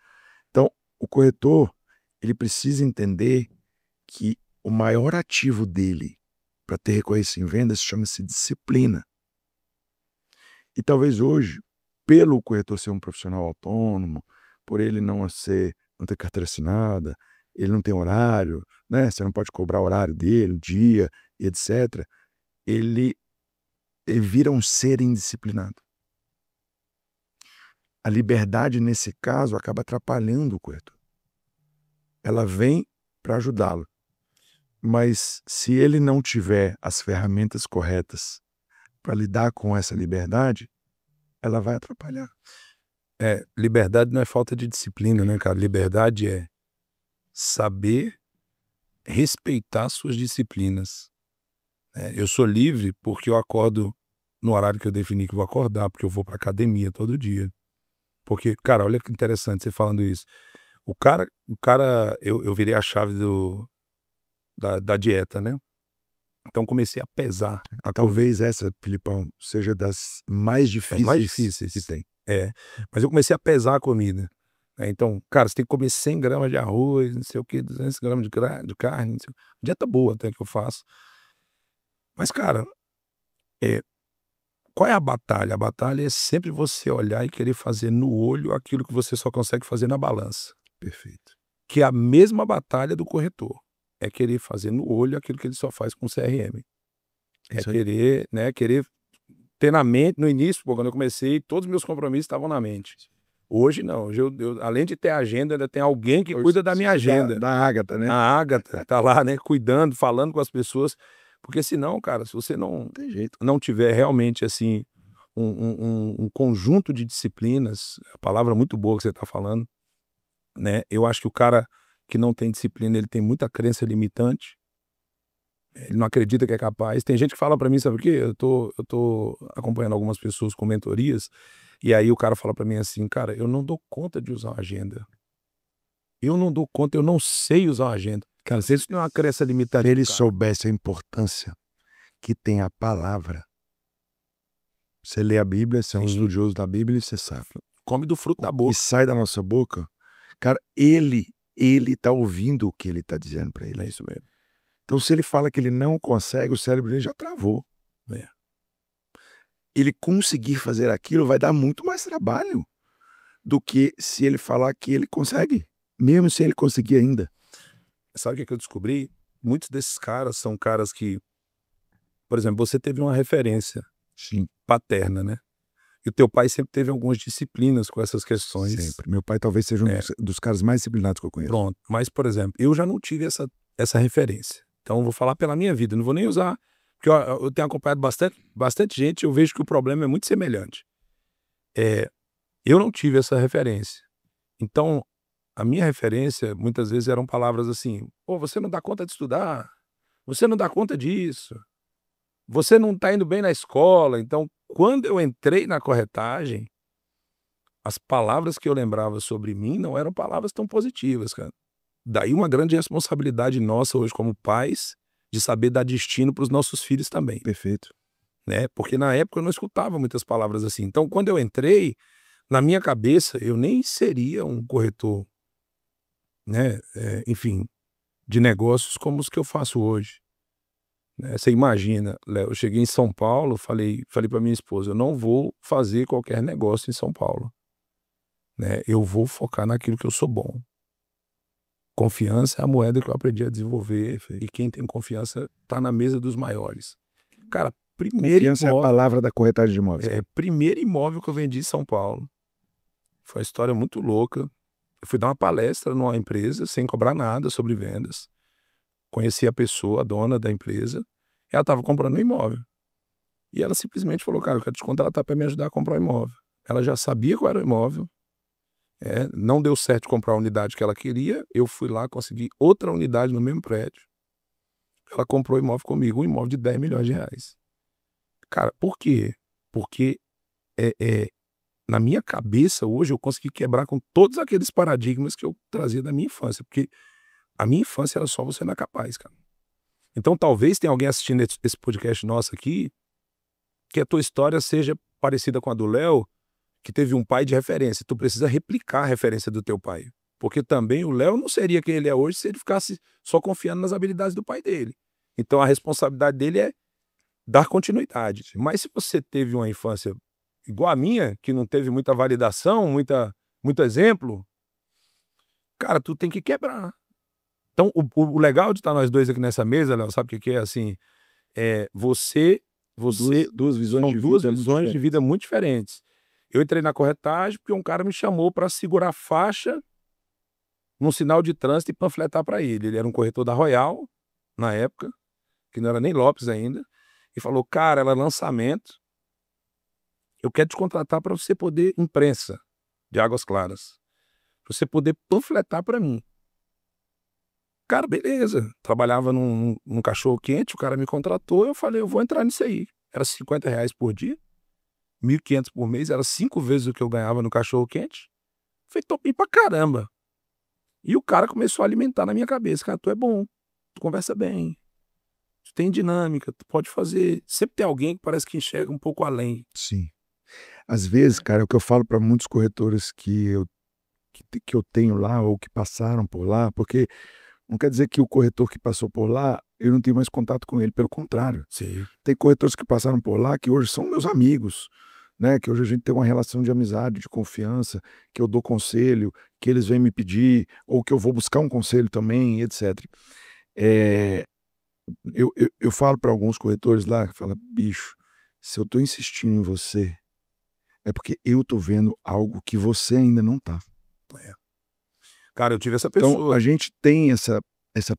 Então, o corretor, ele precisa entender que o maior ativo dele para ter recorrência em vendas chama-se disciplina. E talvez hoje, pelo corretor ser um profissional autônomo, por ele não ter carteira assinada, ele não tem horário, né? Você não pode cobrar o horário dele, o dia, e etc. Ele vira um ser indisciplinado. A liberdade, nesse caso, acaba atrapalhando o corretor. Ela vem para ajudá-lo. Mas se ele não tiver as ferramentas corretas para lidar com essa liberdade, ela vai atrapalhar. Liberdade não é falta de disciplina, né, cara? Liberdade é saber respeitar suas disciplinas. Eu sou livre porque eu acordo no horário que eu defini que vou acordar, porque eu vou para academia todo dia. Porque, cara, olha que interessante você falando isso. Eu virei a chave da dieta, né? Então comecei a pesar. Talvez essa, Filipão, seja das mais difíceis que tem. Mas eu comecei a pesar a comida. Então, cara, você tem que comer 100 gramas de arroz, não sei o que, 200 gramas de carne, não sei, dieta boa até que eu faço. Mas, cara, qual é a batalha? A batalha é sempre você olhar e querer fazer no olho aquilo que você só consegue fazer na balança. Perfeito. Que é a mesma batalha do corretor. É querer fazer no olho aquilo que ele só faz com o CRM. Querer ter na mente, no início, quando eu comecei, todos os meus compromissos estavam na mente. Hoje não, hoje eu, além de ter agenda, ainda tem alguém que cuida da minha agenda. Da Ágata, né? A Ágata tá lá, né, cuidando, falando com as pessoas, porque senão, cara, se você não tiver realmente, assim, um conjunto de disciplinas, a palavra muito boa que você está falando, né, eu acho que o cara que não tem disciplina, ele tem muita crença limitante, ele não acredita que é capaz. Tem gente que fala para mim, sabe o quê? Eu tô acompanhando algumas pessoas com mentorias, e aí o cara fala para mim assim, cara, eu não dou conta de usar uma agenda. Eu não dou conta, eu não sei usar uma agenda. Cara, se eles têm uma crença limitante. Se ele soubesse a importância que tem a palavra, você lê a Bíblia, você é um estudioso da Bíblia e você sabe. Come do fruto da boca. E sai da nossa boca, cara, ele tá ouvindo o que ele tá dizendo para ele. É isso mesmo. Então, se ele fala que ele não consegue, o cérebro dele já travou. Ele conseguir fazer aquilo vai dar muito mais trabalho do que se ele falar que ele consegue, mesmo se ele conseguir ainda. Sabe o que eu descobri? Muitos desses caras são caras que, por exemplo, você teve uma referência paterna, né? E o teu pai sempre teve algumas disciplinas com essas questões. Sempre. Meu pai talvez seja um dos caras mais disciplinados que eu conheço. Pronto. Mas, por exemplo, eu já não tive essa referência. Então, eu vou falar pela minha vida. Não vou nem usar, porque eu tenho acompanhado bastante gente e eu vejo que o problema é muito semelhante. Eu não tive essa referência. Então, a minha referência, muitas vezes, eram palavras assim, pô, você não dá conta de estudar, você não dá conta disso, você não está indo bem na escola. Então, quando eu entrei na corretagem, as palavras que eu lembrava sobre mim não eram palavras tão positivas, cara. Daí uma grande responsabilidade nossa hoje como pais de saber dar destino para os nossos filhos também. Perfeito. Né? Porque na época eu não escutava muitas palavras assim. Então, quando eu entrei, na minha cabeça, eu nem seria um corretor, né? Enfim, de negócios como os que eu faço hoje. Você imagina, Léo, eu cheguei em São Paulo, falei para minha esposa, eu não vou fazer qualquer negócio em São Paulo. Né? Eu vou focar naquilo que eu sou bom. Confiança é a moeda que eu aprendi a desenvolver, e quem tem confiança está na mesa dos maiores. Cara, primeiro Confiança é a imóvel. palavra da corretagem de imóveis. Primeiro imóvel que eu vendi em São Paulo. Foi uma história muito louca. Eu fui dar uma palestra numa empresa sem cobrar nada sobre vendas. Conheci a pessoa, a dona da empresa. Ela estava comprando um imóvel. E ela simplesmente falou, cara, eu quero te contratar para me ajudar a comprar o imóvel. Ela já sabia qual era o imóvel. Não deu certo comprar a unidade que ela queria. Eu fui lá, consegui outra unidade no mesmo prédio. Ela comprou o imóvel comigo, um imóvel de 10 milhões de reais. Cara, por quê? Porque na minha cabeça, hoje, eu consegui quebrar com todos aqueles paradigmas que eu trazia da minha infância. Porque a minha infância era só você não é capaz, cara. Então, talvez tenha alguém assistindo esse podcast nosso aqui, que a tua história seja parecida com a do Léo, que teve um pai de referência. Tu precisa replicar a referência do teu pai. Porque também o Léo não seria quem ele é hoje se ele ficasse só confiando nas habilidades do pai dele. Então, a responsabilidade dele é dar continuidade. Mas se você teve uma infância igual a minha, que não teve muita validação, muito exemplo, cara, tu tem que quebrar. Então, o legal de estar nós dois aqui nessa mesa, Léo, sabe o que é? Assim, você Duas visões são de duas vida visões de vida muito diferentes. Eu entrei na corretagem porque um cara me chamou para segurar faixa num sinal de trânsito e panfletar para ele. Ele era um corretor da Royal, na época, que não era nem Lopes ainda, e falou, cara, ela é lançamento, eu quero te contratar para você poder, imprensa de Águas Claras, para você poder panfletar para mim. Cara, beleza. Trabalhava num cachorro quente, o cara me contratou, eu falei, eu vou entrar nisso aí. Era R$ 50 por dia, 1.500 por mês, era 5 vezes o que eu ganhava no cachorro quente. Falei, topei pra caramba. E o cara começou a alimentar na minha cabeça, cara, tu é bom, tu conversa bem, tu tem dinâmica, tu pode fazer. Sempre tem alguém que parece que enxerga um pouco além. Sim. Às vezes, cara, é o que eu falo para muitos corretores que eu tenho lá ou que passaram por lá, porque não quer dizer que o corretor que passou por lá, eu não tenho mais contato com ele, pelo contrário. Sim. Tem corretores que passaram por lá que hoje são meus amigos, né? Que hoje a gente tem uma relação de amizade, de confiança, que eu dou conselho, que eles vêm me pedir, ou que eu vou buscar um conselho também, etc. Eu falo para alguns corretores lá, que falam, bicho, se eu estou insistindo em você, é porque eu estou vendo algo que você ainda não está. Cara, eu tive essa Então, pessoa. a gente tem essa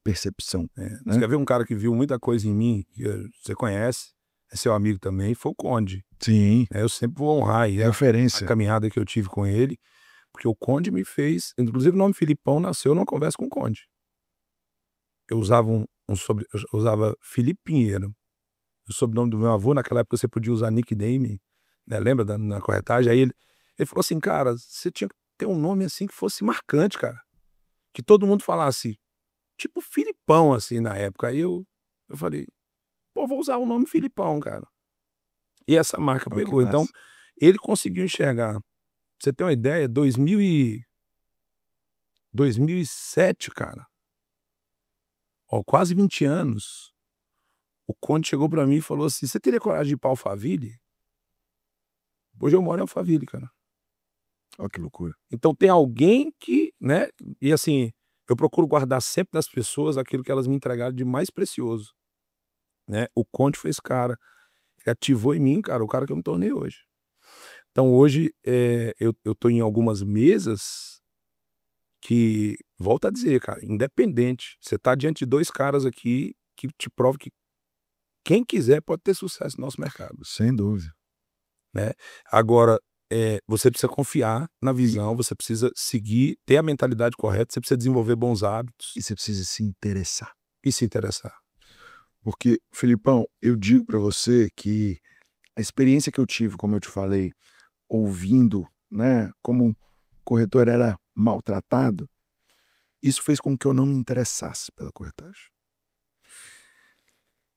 percepção. Você Né? quer ver um cara que viu muita coisa em mim, que você conhece, é seu amigo também, foi o Conde. Sim. Eu sempre vou honrar aí a Referência. caminhada que eu tive com ele, porque o Conde me fez, inclusive o nome Filipão nasceu numa conversa com o Conde. Eu usava eu usava Felipe Pinheiro, o sobrenome do meu avô. Naquela época você podia usar nickname, né? Lembra na corretagem? Aí ele falou assim, cara, você tinha que ter um nome assim que fosse marcante, cara, que todo mundo falasse, tipo Filipão, assim, na época. Aí eu falei, pô, vou usar o nome Filipão, cara. E essa marca Olha que pegou. Então, massa. ele conseguiu enxergar. Pra você ter uma ideia, 2007, cara, ó, quase 20 anos, o Conde chegou pra mim e falou assim, você teria coragem de ir pra Alphaville? Hoje eu moro em Alphaville, cara. Olha que loucura. Então tem alguém que, né, e assim, eu procuro guardar sempre das pessoas aquilo que elas me entregaram de mais precioso, né? O Conde foi esse cara, que ativou em mim, cara, o cara que eu me tornei hoje. Então hoje, eu tô em algumas mesas que, volto a dizer, cara, independente, você tá diante de 2 caras aqui que te provam que quem quiser pode ter sucesso no nosso mercado, Sem dúvida. né. Agora, você precisa confiar na visão, você precisa seguir, ter a mentalidade correta, você precisa desenvolver bons hábitos E você precisa se interessar. e se interessar. Porque, Filipão, eu digo para você que a experiência que eu tive, como eu te falei, ouvindo, né, como um corretor era maltratado, isso fez com que eu não me interessasse pela corretagem.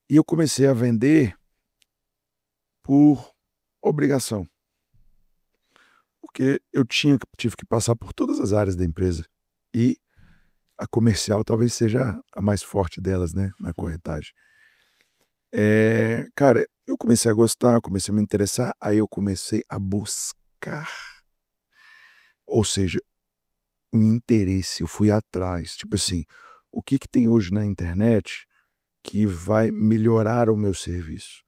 E eu comecei a vender por obrigação. Porque eu tive que passar por todas as áreas da empresa. E a comercial talvez seja a mais forte delas, né, na corretagem. Cara, eu comecei a gostar, comecei a me interessar, aí eu comecei a buscar. Ou seja, um interesse, eu fui atrás. Tipo assim, o que tem hoje na internet que vai melhorar o meu serviço?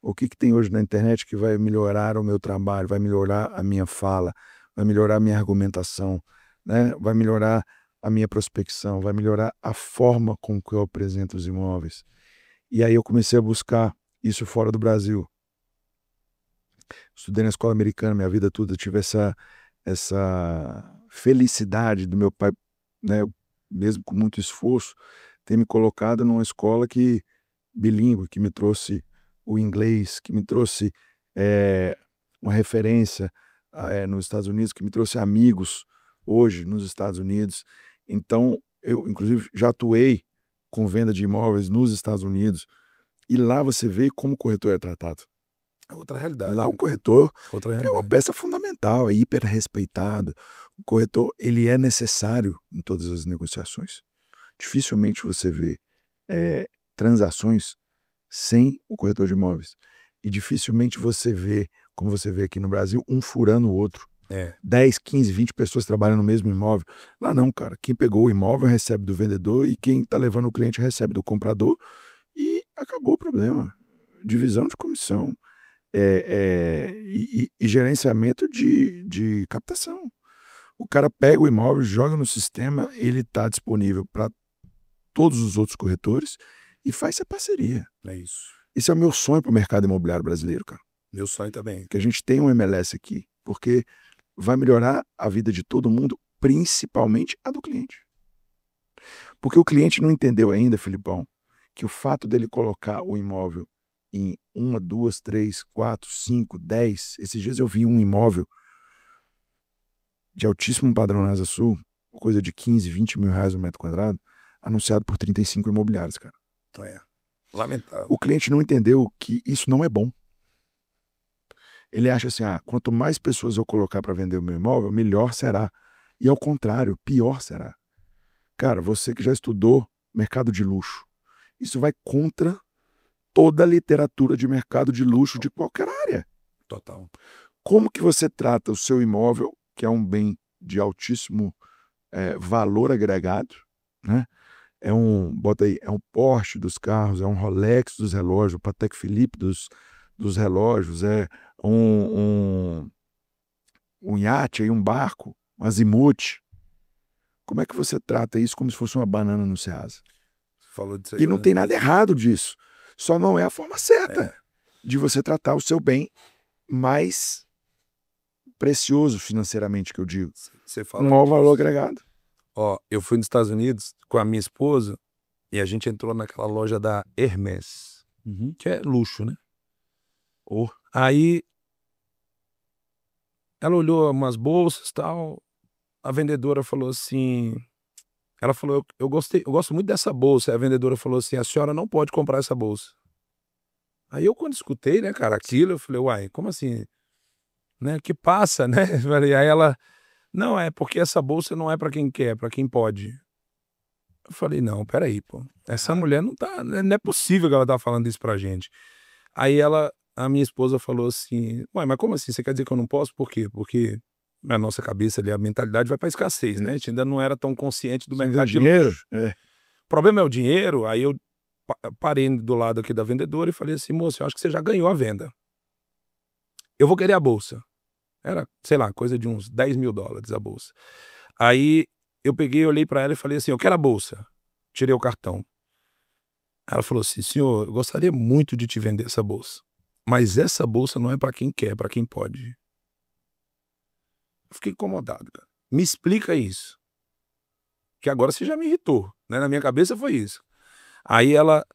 O que tem hoje na internet que vai melhorar o meu trabalho, vai melhorar a minha fala, vai melhorar a minha argumentação, né? Vai melhorar a minha prospecção, vai melhorar a forma com que eu apresento os imóveis. E aí eu comecei a buscar isso fora do Brasil. Estudei na escola americana minha vida toda, eu tive essa felicidade do meu pai, né, mesmo com muito esforço, ter me colocado numa escola bilíngue, que me trouxe o inglês, que me trouxe uma referência nos Estados Unidos, que me trouxe amigos hoje nos Estados Unidos. Então, eu, inclusive, já atuei com venda de imóveis nos Estados Unidos, e lá você vê como o corretor é tratado. É outra realidade. Lá o corretor Outra é uma realidade. peça fundamental, é hiper respeitado. O corretor, ele é necessário em todas as negociações. Dificilmente você vê transações sem o corretor de imóveis. E dificilmente você vê, como você vê aqui no Brasil, um furando o outro. 10, 15, 20 pessoas trabalham no mesmo imóvel. Lá não, cara. Quem pegou o imóvel recebe do vendedor e quem está levando o cliente recebe do comprador, e acabou o problema. Divisão de comissão e gerenciamento de captação. O cara pega o imóvel, joga no sistema, ele está disponível para todos os outros corretores e faz essa parceria. É isso. Esse é o meu sonho para o mercado imobiliário brasileiro, cara. Meu sonho também. Que a gente tenha um MLS aqui, porque vai melhorar a vida de todo mundo, principalmente a do cliente. Porque o cliente não entendeu ainda, Filipão, que o fato dele colocar o imóvel em 1, 2, 3, 4, 5, 10... Esses dias eu vi um imóvel de altíssimo padrão na Asa Sul, coisa de 15, 20 mil reais o metro quadrado, anunciado por 35 imobiliários, cara. Lamentável. O cliente não entendeu que isso não é bom. Ele acha assim, quanto mais pessoas eu colocar para vender o meu imóvel, melhor será. E ao contrário, pior será. Cara, você que já estudou mercado de luxo, isso vai contra toda a literatura de mercado de luxo de qualquer área. Total. Como que você trata o seu imóvel, que é um bem de altíssimo valor agregado, né? Bota aí, é um Porsche dos carros, é um Rolex dos relógios, o Patek Philippe dos relógios, é um iate, aí, um barco, um azimuth. Como é que você trata isso como se fosse uma banana no Ceasa? Falou disso aí, e não tem nada errado disso. Só não é a forma certa de você tratar o seu bem mais precioso financeiramente, que eu digo. Você fala um maior valor agregado. Eu fui nos Estados Unidos com a minha esposa e a gente entrou naquela loja da Hermès, que é luxo, né? Aí ela olhou umas bolsas e tal, a vendedora falou assim, ela falou, eu gosto muito dessa bolsa. Aí a vendedora falou assim, a senhora não pode comprar essa bolsa. Aí eu, quando escutei, né, cara, aquilo, eu falei, uai, como assim? Né, que passa, né? Aí ela, não, é porque essa bolsa não é para quem quer, é para quem pode. Eu falei, não, peraí, pô, essa mulher não é possível que ela tá falando isso pra gente. Aí a minha esposa falou assim, uai, mas como assim? Você quer dizer que eu não posso? Por quê? Porque na nossa cabeça ali, a mentalidade vai pra escassez, né? A gente ainda não era tão consciente do mercado de luxo. O problema é o dinheiro. Aí eu parei do lado aqui da vendedora e falei assim, moça, eu acho que você já ganhou a venda. Eu vou querer a bolsa. Era, sei lá, coisa de uns 10 mil dólares a bolsa. Aí eu peguei, olhei pra ela e falei assim, eu quero a bolsa. Tirei o cartão. Ela falou assim, senhor, eu gostaria muito de te vender essa bolsa, mas essa bolsa não é pra quem quer, é pra quem pode. Eu fiquei incomodado, cara. Me explica isso. Que agora você já me irritou, né? Na minha cabeça foi isso. Aí ela,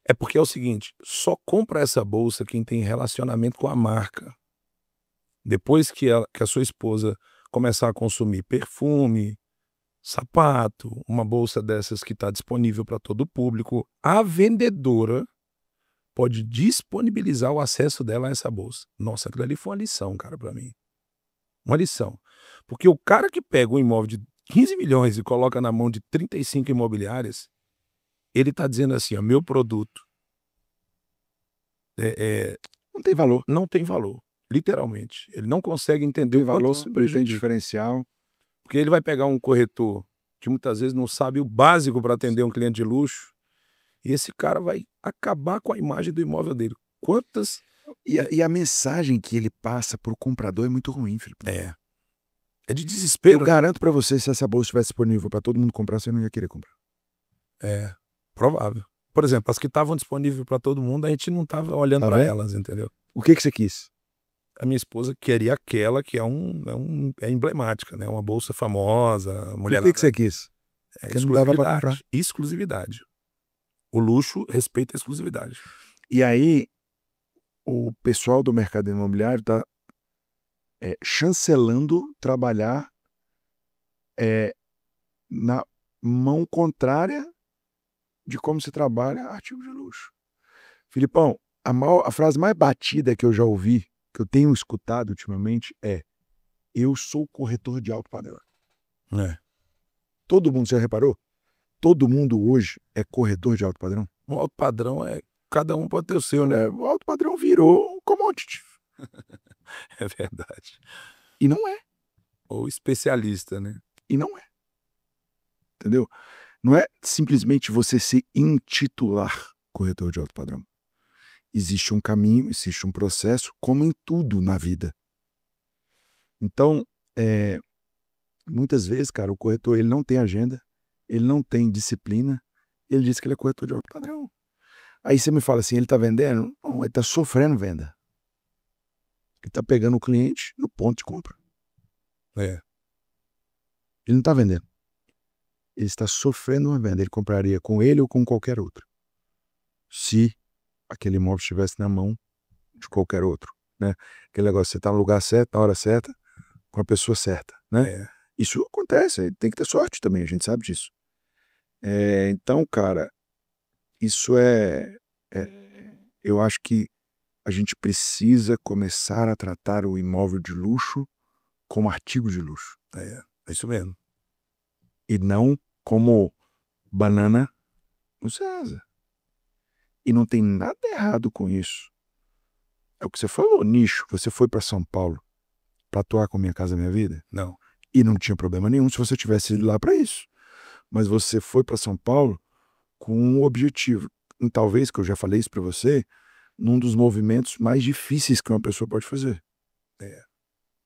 é porque é o seguinte, só compra essa bolsa quem tem relacionamento com a marca. Depois que a sua esposa começar a consumir perfume, sapato, uma bolsa dessas que está disponível para todo o público, a vendedora pode disponibilizar o acesso dela a essa bolsa. Nossa, aquilo ali foi uma lição, cara, para mim. Uma lição. Porque o cara que pega um imóvel de 15 milhões e coloca na mão de 35 imobiliárias, ele está dizendo assim, ó, meu produto não tem valor. Não tem valor, literalmente. Ele não consegue entender Tem o valor, quanto não tem diferencial. Porque ele vai pegar um corretor que muitas vezes não sabe o básico para atender um cliente de luxo, e esse cara vai acabar com a imagem do imóvel dele. quantas... E a mensagem que ele passa pro comprador é muito ruim, Felipe. É de desespero. Eu garanto pra você, se essa bolsa estivesse disponível pra todo mundo comprar, você não ia querer comprar. É, provável. Por exemplo, as que estavam disponíveis para todo mundo, a gente não estava olhando Tá para vendo? elas, entendeu? O que você quis? A minha esposa queria aquela que é emblemática, né? Uma bolsa famosa, mulher. Por que você quis? É Porque não dava pra comprar. exclusividade. Exclusividade. O luxo respeita a exclusividade. E aí, o pessoal do mercado imobiliário está chancelando trabalhar na mão contrária de como se trabalha artigo de luxo. Filipão, a frase mais batida que eu já ouvi, que eu tenho escutado ultimamente é: eu sou corretor de alto padrão. É. Todo mundo, você já reparou? Todo mundo hoje é corretor de alto padrão. O alto padrão é... Cada um pode ter o seu, né? O alto padrão virou um commodity. É verdade. E não é. Ou especialista, né? E não é. Entendeu? Não é simplesmente você se intitular corretor de alto padrão. Existe um caminho, existe um processo, como em tudo na vida. Então, muitas vezes, cara, o corretor ele não tem agenda, ele não tem disciplina, ele diz que ele é corretor de alto padrão. Aí você me fala assim, ele está vendendo? Não, ele está sofrendo venda. Ele está pegando o cliente no ponto de compra. É. Ele não está vendendo. Ele está sofrendo uma venda. Ele compraria com ele ou com qualquer outro. Se aquele imóvel estivesse na mão de qualquer outro, né? Aquele negócio, você está no lugar certo, na hora certa, com a pessoa certa, né? Isso acontece, tem que ter sorte também, a gente sabe disso. Então, cara, isso eu acho que a gente precisa começar a tratar o imóvel de luxo como artigo de luxo. É isso mesmo. E não como banana no César. E não tem nada errado com isso. É o que você falou, nicho. Você foi para São Paulo para atuar com Minha Casa Minha Vida? Não. E não tinha problema nenhum se você tivesse ido lá para isso. Mas você foi para São Paulo com um objetivo. E talvez, que eu já falei isso para você, num dos movimentos mais difíceis que uma pessoa pode fazer.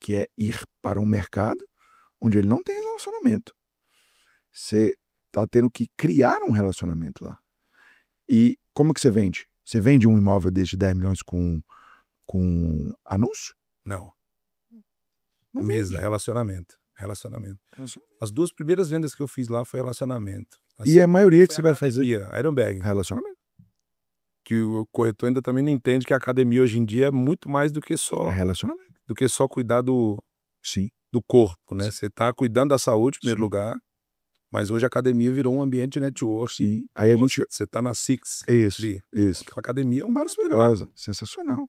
Que é ir para um mercado onde ele não tem relacionamento. Você está tendo que criar um relacionamento lá. E como que você vende? Você vende um imóvel desde 10 milhões com anúncio? Não. Não Mesa, vende. relacionamento. As 2 primeiras vendas que eu fiz lá foi relacionamento. E a maioria que você vai fazer? Ironberg. Relacionamento. Que o corretor ainda também não entende que a academia hoje em dia é muito mais do que só... Relacionamento. Do que só cuidar do Sim. corpo, né? Você está cuidando da saúde em primeiro Sim. lugar, mas hoje a academia virou um ambiente de network. Sim. Aí a gente... Você está na Six. Isso. A academia é um maravilhosa. Sensacional.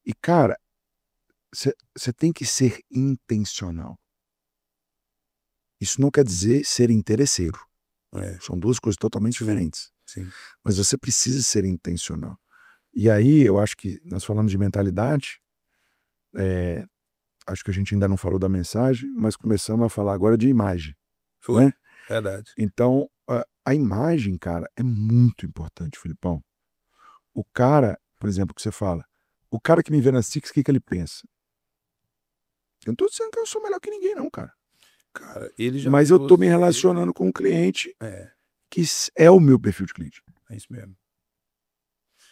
E, cara, você tem que ser intencional. Isso não quer dizer ser interesseiro. São 2 coisas totalmente diferentes. Sim. Mas você precisa ser intencional. E aí, eu acho que nós falamos de mentalidade, acho que a gente ainda não falou da mensagem, mas começamos a falar agora de imagem. Foi. Né? Verdade. Então, a imagem, cara, é muito importante, Filipão. O cara, por exemplo, que você fala, o cara que me vê na Six, o que ele pensa? Eu não tô dizendo que eu sou melhor que ninguém, não, cara. Ele já... Mas eu tô me relacionando com um cliente que é o meu perfil de cliente. É isso mesmo.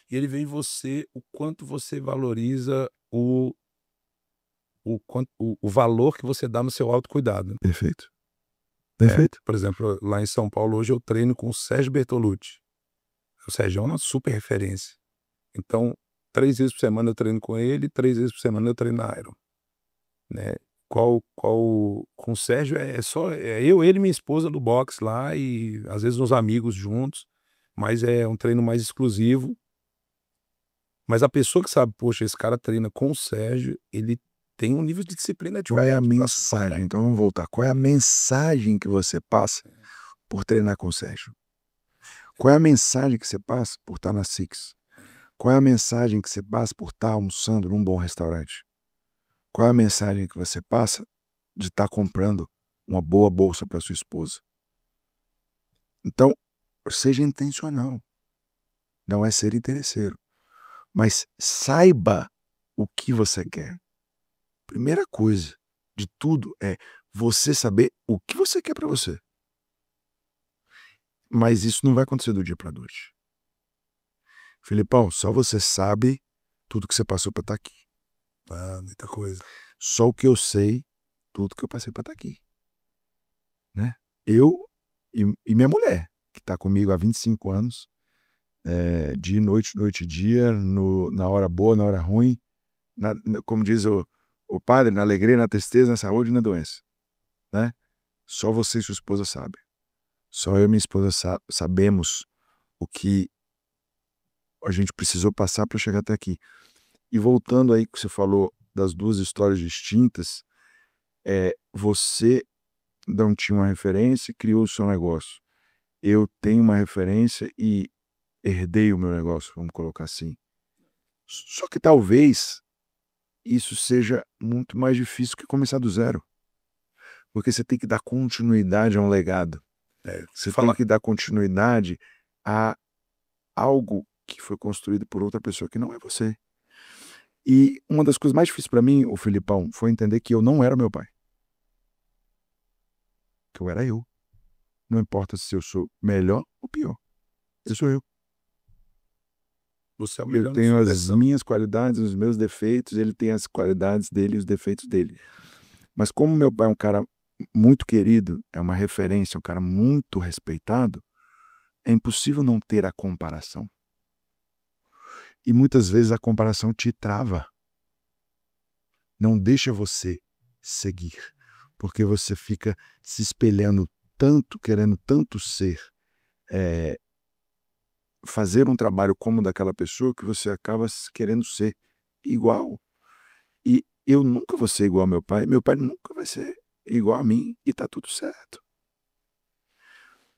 E ele vê em você o quanto você valoriza o valor que você dá no seu autocuidado. Perfeito. Perfeito. Por exemplo, lá em São Paulo, hoje eu treino com o Sérgio Bertolucci. O Sérgio é uma super referência. Então, 3 vezes por semana eu treino com ele, 3 vezes por semana eu treino na Iron. Né? Com o Sérgio é só eu, ele e minha esposa no box lá e às vezes uns amigos juntos, mas é um treino mais exclusivo. Mas a pessoa que sabe, poxa, esse cara treina com o Sérgio, ele tem um nível de disciplina diferente. Qual é a mensagem? Então vamos voltar. Qual é a mensagem que você passa por treinar com o Sérgio? Qual é a mensagem que você passa por estar na Six? Qual é a mensagem que você passa por estar almoçando num bom restaurante? Qual é a mensagem que você passa de estar comprando uma boa bolsa para sua esposa? Então, seja intencional. Não é ser interesseiro. Mas saiba o que você quer. Primeira coisa de tudo é você saber o que você quer para você. Mas isso não vai acontecer do dia para noite. Filipão, só você sabe tudo que você passou para estar aqui. Ah, muita coisa. Só o que eu sei, tudo que eu passei para estar aqui. Né? Eu e minha mulher, que está comigo há 25 anos, dia e noite, noite e dia, na hora boa, na hora ruim, como diz o padre, na alegria, na tristeza, na saúde e na doença. Né? Só você e sua esposa sabem. Só eu e minha esposa sabemos o que a gente precisou passar para chegar até aqui. E voltando aí que você falou das duas histórias distintas, você não tinha uma referência e criou o seu negócio. Eu tenho uma referência e herdei o meu negócio, vamos colocar assim. Só que talvez isso seja muito mais difícil que começar do zero. Porque você tem que dar continuidade a um legado. Você tem que dar continuidade a algo que foi construído por outra pessoa que não é você. E uma das coisas mais difíceis para mim, o Filipão, foi entender que eu não era meu pai. Que eu era eu. Não importa se eu sou melhor ou pior. Eu sou eu. Você é o Eu melhor na tenho sua as versão. minhas qualidades, os meus defeitos, ele tem as qualidades dele e os defeitos dele. Mas como meu pai é um cara muito querido, é uma referência, um cara muito respeitado, é impossível não ter a comparação. E muitas vezes a comparação te trava. Não deixa você seguir, porque você fica se espelhando tanto, querendo tanto ser, fazer um trabalho como daquela pessoa, que você acaba querendo ser igual. E eu nunca vou ser igual ao meu pai nunca vai ser igual a mim, e tá tudo certo.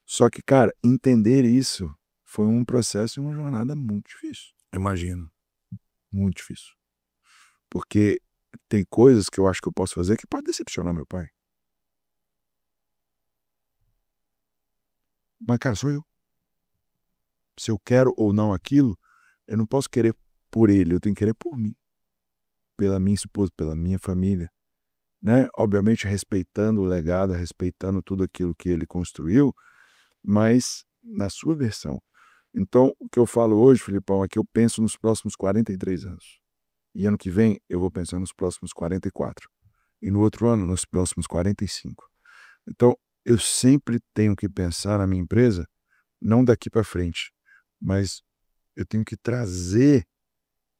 Só que, cara, entender isso foi um processo e uma jornada muito difícil. Imagino. Muito difícil. Porque tem coisas que eu acho que eu posso fazer que pode decepcionar meu pai. Mas, cara, sou eu. Se eu quero ou não aquilo, eu não posso querer por ele, eu tenho que querer por mim. Pela minha esposa, pela minha família. Né? Obviamente respeitando o legado, respeitando tudo aquilo que ele construiu, mas na sua versão. Então, o que eu falo hoje, Filipão, é que eu penso nos próximos 43 anos. E ano que vem, eu vou pensar nos próximos 44. E no outro ano, nos próximos 45. Então, eu sempre tenho que pensar na minha empresa, não daqui para frente, mas eu tenho que trazer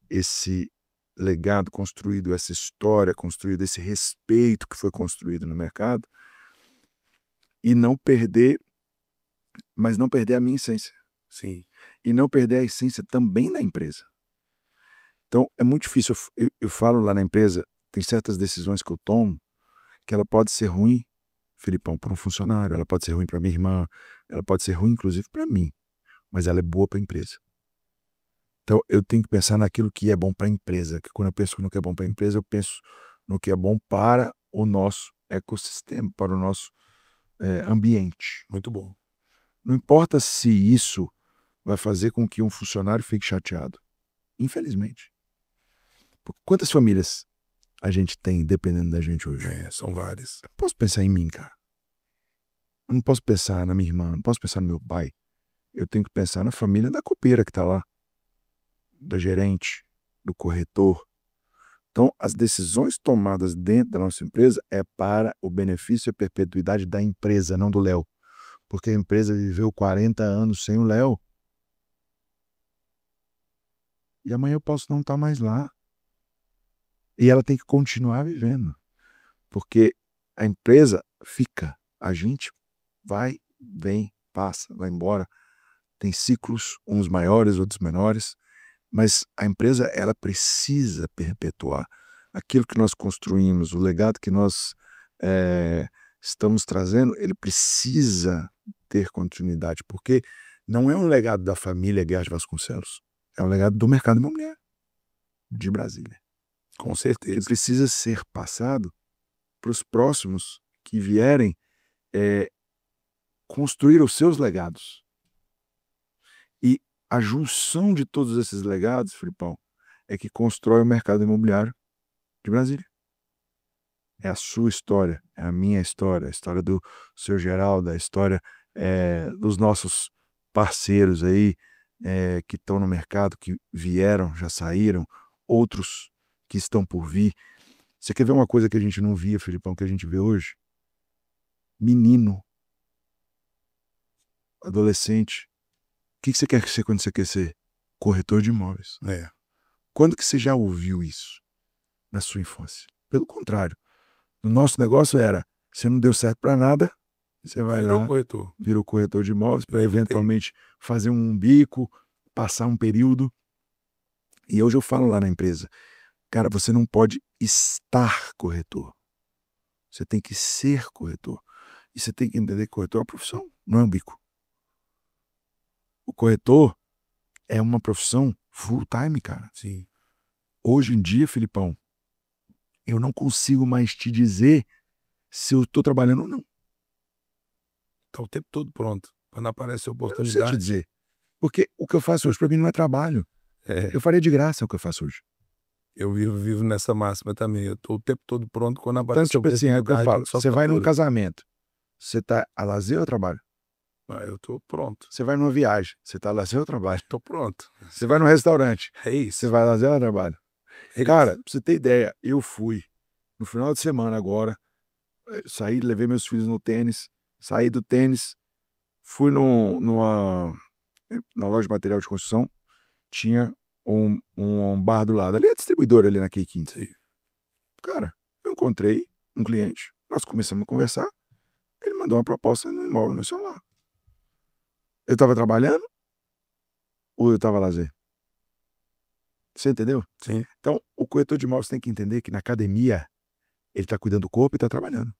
esse legado construído, essa história construída, esse respeito que foi construído no mercado, e não perder, mas não perder a minha essência. Sim. E não perder a essência também da empresa. Então, é muito difícil. Eu falo lá na empresa, tem certas decisões que eu tomo que ela pode ser ruim, Filipão, para um funcionário, ela pode ser ruim para minha irmã, ela pode ser ruim, inclusive, para mim, mas ela é boa para a empresa. Então, eu tenho que pensar naquilo que é bom para a empresa, que quando eu penso no que é bom para a empresa, eu penso no que é bom para o nosso ecossistema, para o nosso ambiente. Muito bom. Não importa se isso vai fazer com que um funcionário fique chateado. Infelizmente. Porque quantas famílias a gente tem dependendo da gente hoje? São várias. Eu posso pensar em mim, cara. Eu não posso pensar na minha irmã, não posso pensar no meu pai. Eu tenho que pensar na família da copeira que está lá, da gerente, do corretor. Então, as decisões tomadas dentro da nossa empresa é para o benefício e a perpetuidade da empresa, não do Léo. Porque a empresa viveu 40 anos sem o Léo. E amanhã eu posso não estar mais lá. E ela tem que continuar vivendo. Porque a empresa fica. A gente vai, vem, passa, vai embora. Tem ciclos, uns maiores, outros menores. Mas a empresa, ela precisa perpetuar aquilo que nós construímos, o legado que nós estamos trazendo, ele precisa ter continuidade, porque não é um legado da família Guerra de Vasconcelos, é um legado do mercado imobiliário de Brasília. Com Ele certeza. precisa ser passado para os próximos que vierem construir os seus legados. E a junção de todos esses legados, Filipão, é que constrói o mercado imobiliário de Brasília. É a sua história, é a minha história, a história do seu Geraldo, a história dos nossos parceiros aí que estão no mercado, que vieram, já saíram, outros que estão por vir. Você quer ver uma coisa que a gente não via, Filipão, que a gente vê hoje? Menino, adolescente. O que você quer ser quando você quer ser? Corretor de imóveis. Quando que você já ouviu isso na sua infância? Pelo contrário, o nosso negócio era, você não deu certo para nada, você vai Virou lá, corretor. vira o corretor de imóveis para eventualmente fazer um bico, passar um período. E hoje eu falo lá na empresa, cara, você não pode estar corretor. Você tem que ser corretor. E você tem que entender que corretor é uma profissão, não é um bico. O corretor é uma profissão full time, cara. Sim. Hoje em dia, Filipão, eu não consigo mais te dizer se eu estou trabalhando ou não. Tá o tempo todo pronto. Quando aparece a Eu não sei oportunidade. te dizer. Porque o que eu faço hoje, para mim, não é trabalho. Eu faria de graça o que eu faço hoje. Eu vivo nessa máxima também. Eu tô o tempo todo pronto quando Então, aparece a tipo assim, é o que eu falo. oportunidade. Você vai num casamento, você tá a lazer ou trabalho? Eu tô pronto. Você vai numa viagem, você tá a lazer ou trabalho? Tô pronto. Você vai num restaurante, É isso. você vai a lazer ou trabalho? É Cara, isso. pra você ter ideia, eu fui no final de semana agora, saí, levei meus filhos no tênis, saí do tênis, fui na loja de material de construção, tinha um bar do lado, ali é distribuidor ali na Q15. Sim. Cara, eu encontrei um cliente, nós começamos a conversar, ele mandou uma proposta no imóvel no celular. Eu estava trabalhando ou eu estava lazer? Você entendeu? Sim. Então, o corretor de imóveis tem que entender que na academia ele está cuidando do corpo e está trabalhando.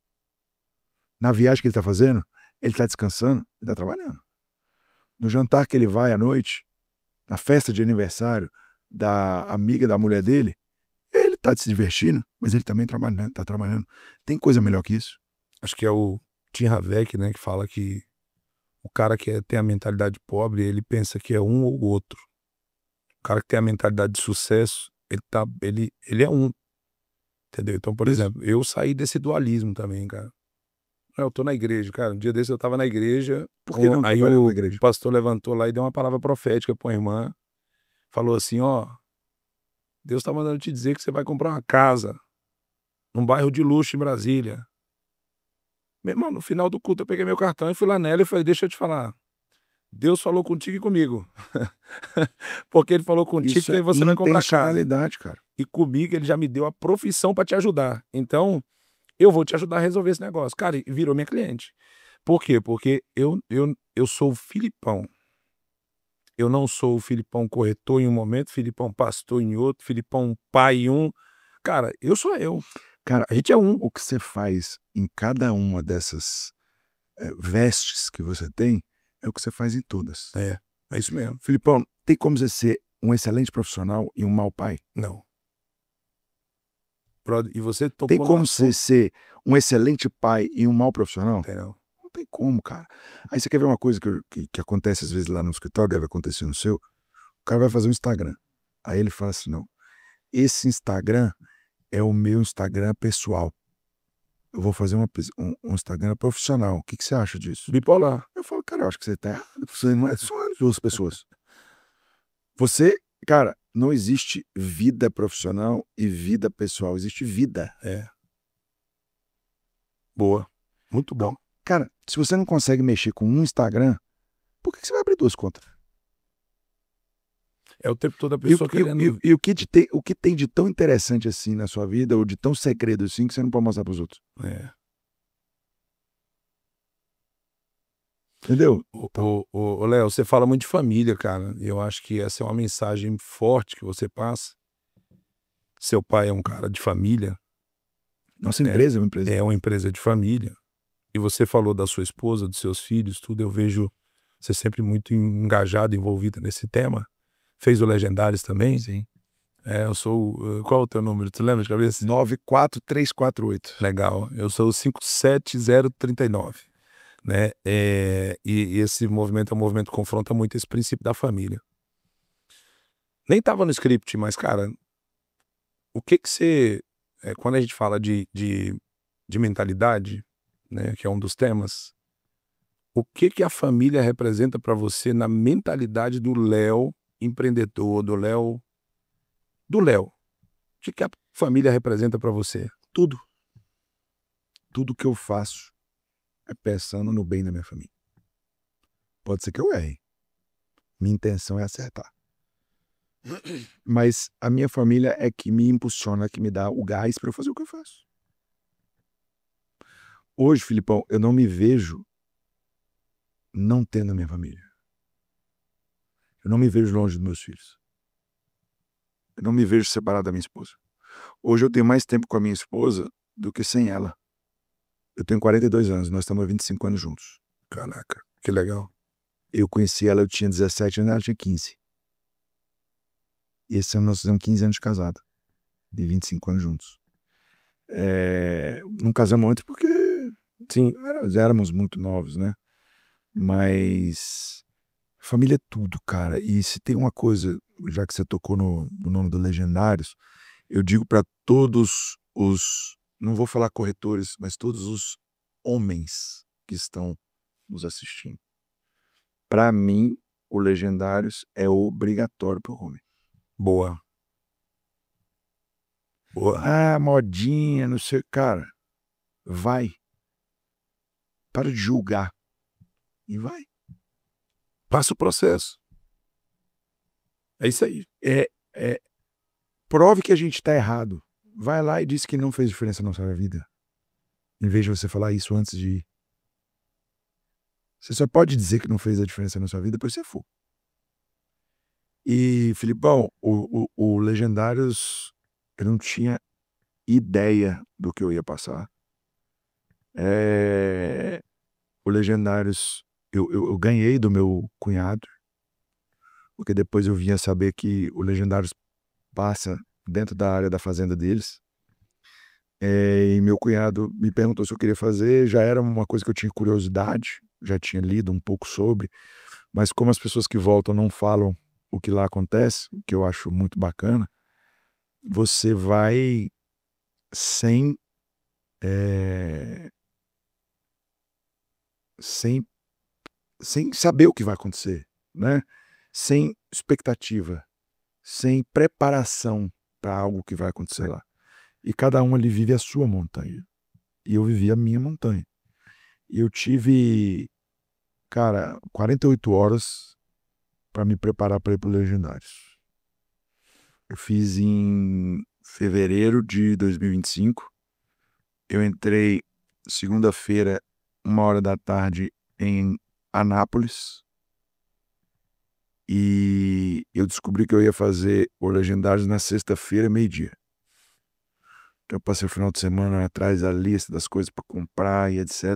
Na viagem que ele está fazendo, ele está descansando e está trabalhando. No jantar que ele vai à noite, na festa de aniversário da amiga da mulher dele, ele está se divertindo, mas ele também está trabalhando. Tem coisa melhor que isso? Acho que é o Tim Havek, né, que fala que o cara que tem a mentalidade pobre, ele pensa que é um ou outro. O cara que tem a mentalidade de sucesso, ele é um. Entendeu? Então, por exemplo, eu saí desse dualismo também, cara. Eu tô na igreja, cara. Um dia desse eu tava na igreja. Por que não Aí trabalhando o na igreja? pastor levantou lá e deu uma palavra profética pra uma irmã. Falou assim: ó, Deus tá mandando te dizer que você vai comprar uma casa num bairro de luxo em Brasília. Meu irmão, no final do culto eu peguei meu cartão e fui lá nela e falei: deixa eu te falar. Deus falou contigo e comigo. Porque ele falou contigo Isso que é você vai comprar casa. intencionalidade, cara. E comigo ele já me deu a profissão pra te ajudar. Então, eu vou te ajudar a resolver esse negócio. Cara, e virou minha cliente. Por quê? Porque eu sou o Filipão. Eu não sou o Filipão corretor em um momento, Filipão pastor em outro, Filipão pai em um. Cara, eu sou eu. Cara, A gente é um. o que você faz em cada uma dessas vestes que você tem, é o que você faz em todas. É isso mesmo. Filipão, tem como você ser um excelente profissional e um mau pai? Não. E você tocou Tem no como assunto. você ser um excelente pai e um mau profissional? Tem não. Não tem como, cara. Aí você quer ver uma coisa que acontece às vezes lá no escritório, deve acontecer no seu, o cara vai fazer um Instagram. Aí ele fala assim, não, esse Instagram é o meu Instagram pessoal. Eu vou fazer um Instagram profissional. O que você acha disso? Bipolar. Eu falo, cara, eu acho que você tá errado. Você não é só duas pessoas. Você, cara, não existe vida profissional e vida pessoal. Existe vida. Boa. Muito bom. Então, cara, se você não consegue mexer com um Instagram, por que você vai abrir duas contas? É o tempo todo a pessoa querendo... E o que tem de tão interessante assim na sua vida, ou de tão segredo assim, que você não pode mostrar pros outros? Entendeu? Ô, Léo, você fala muito de família, cara. E eu acho que essa é uma mensagem forte que você passa. Seu pai é um cara de família. Nossa empresa é uma empresa. É uma empresa de família. E você falou da sua esposa, dos seus filhos, tudo. Eu vejo você sempre muito engajado, envolvido nesse tema. Fez o Legendários também? Sim. Eu sou... Qual é o teu número? Tu lembra de cabeça? 94348. Legal. Eu sou o 57039. Né? E esse movimento é um movimento que confronta muito esse princípio da família. Nem tava no script, mas, cara, o que que você... quando a gente fala de mentalidade, né, que é um dos temas, o que que a família representa para você na mentalidade do Léo empreendedor, do Léo? O que que a família representa para você? Tudo. Tudo que eu faço é pensando no bem da minha família. Pode ser que eu erre. Minha intenção é acertar. Mas a minha família é que me impulsiona, que me dá o gás para eu fazer o que eu faço. Hoje, Filipão, eu não me vejo não tendo a minha família. Eu não me vejo longe dos meus filhos. Eu não me vejo separado da minha esposa. Hoje eu tenho mais tempo com a minha esposa do que sem ela. Eu tenho 42 anos, nós estamos há 25 anos juntos. Caraca, que legal. Eu conheci ela, eu tinha 17 anos, ela tinha 15. E esse ano nós fizemos 15 anos de casado. De 25 anos juntos. Não casamos antes porque Sim, éramos muito novos, né? Mas família é tudo, cara. E se tem uma coisa, já que você tocou no nome do Legendários, eu digo para todos os, não vou falar corretores, mas todos os homens que estão nos assistindo. Para mim, o Legendários é obrigatório para o homem. boa. Boa. Ah, modinha, não sei. Cara, vai. Para de julgar. E vai. Passa o processo. É isso aí. Prove que a gente está errado. Vai lá e diz que não fez diferença na sua vida. Em vez de você falar isso antes de ir. Você só pode dizer que não fez a diferença na sua vida depois que você for. E, Filipão, o Legendários, eu não tinha ideia do que eu ia passar. O Legendários, eu ganhei do meu cunhado, porque depois eu vinha saber que o Legendários passa dentro da área da fazenda deles. E meu cunhado me perguntou se eu queria fazer, já era uma coisa que eu tinha curiosidade, já tinha lido um pouco sobre, mas como as pessoas que voltam não falam o que lá acontece, o que eu acho muito bacana, você vai sem saber o que vai acontecer, né? Sem expectativa, sem preparação para algo que vai acontecer lá. E cada um ali vive a sua montanha. E eu vivi a minha montanha. E eu tive, cara, 48 horas para me preparar para ir para o Legendários. Eu fiz em fevereiro de 2025. Eu entrei segunda-feira, 1h da tarde, em Anápolis. E eu descobri que eu ia fazer o Legendários na sexta-feira, meio-dia. Então eu passei o final de semana atrás da lista das coisas para comprar e etc.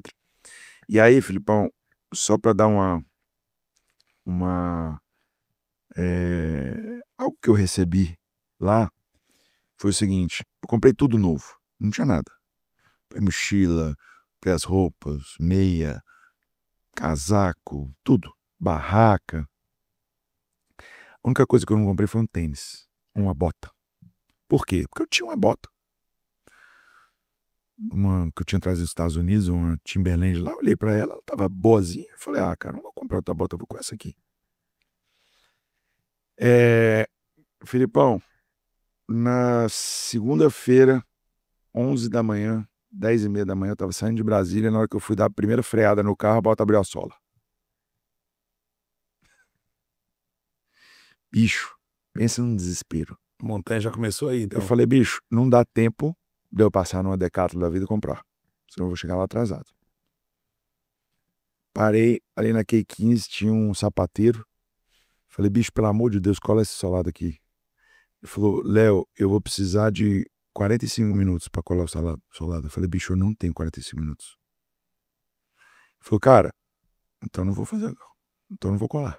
E aí, Filipão, só para dar algo que eu recebi lá, foi o seguinte: eu comprei tudo novo, não tinha nada. Comprei mochila, comprei as roupas, meia, casaco, tudo, barraca. A única coisa que eu não comprei foi um tênis, uma bota. Por quê? Porque eu tinha uma bota. Uma que eu tinha trazido dos Estados Unidos, uma Timberland lá, eu olhei pra ela, ela tava boazinha, eu falei, cara, não vou comprar outra bota, eu vou com essa aqui. Filipão, na segunda-feira, 11 da manhã, 10h30 da manhã, eu tava saindo de Brasília, na hora que eu fui dar a primeira freada no carro, a bota abriu a sola. Bicho, pensa num desespero. A montanha já começou aí, então. Eu falei, bicho, não dá tempo de eu passar numa Decathlon da vida e comprar. Senão eu vou chegar lá atrasado. Parei ali na Q15, tinha um sapateiro. Falei, bicho, pelo amor de Deus, cola esse solado aqui. Ele falou, Léo, eu vou precisar de 45 minutos para colar o solado. Eu falei, bicho, eu não tenho 45 minutos. Ele falou, cara, então não vou fazer não. Então não vou colar.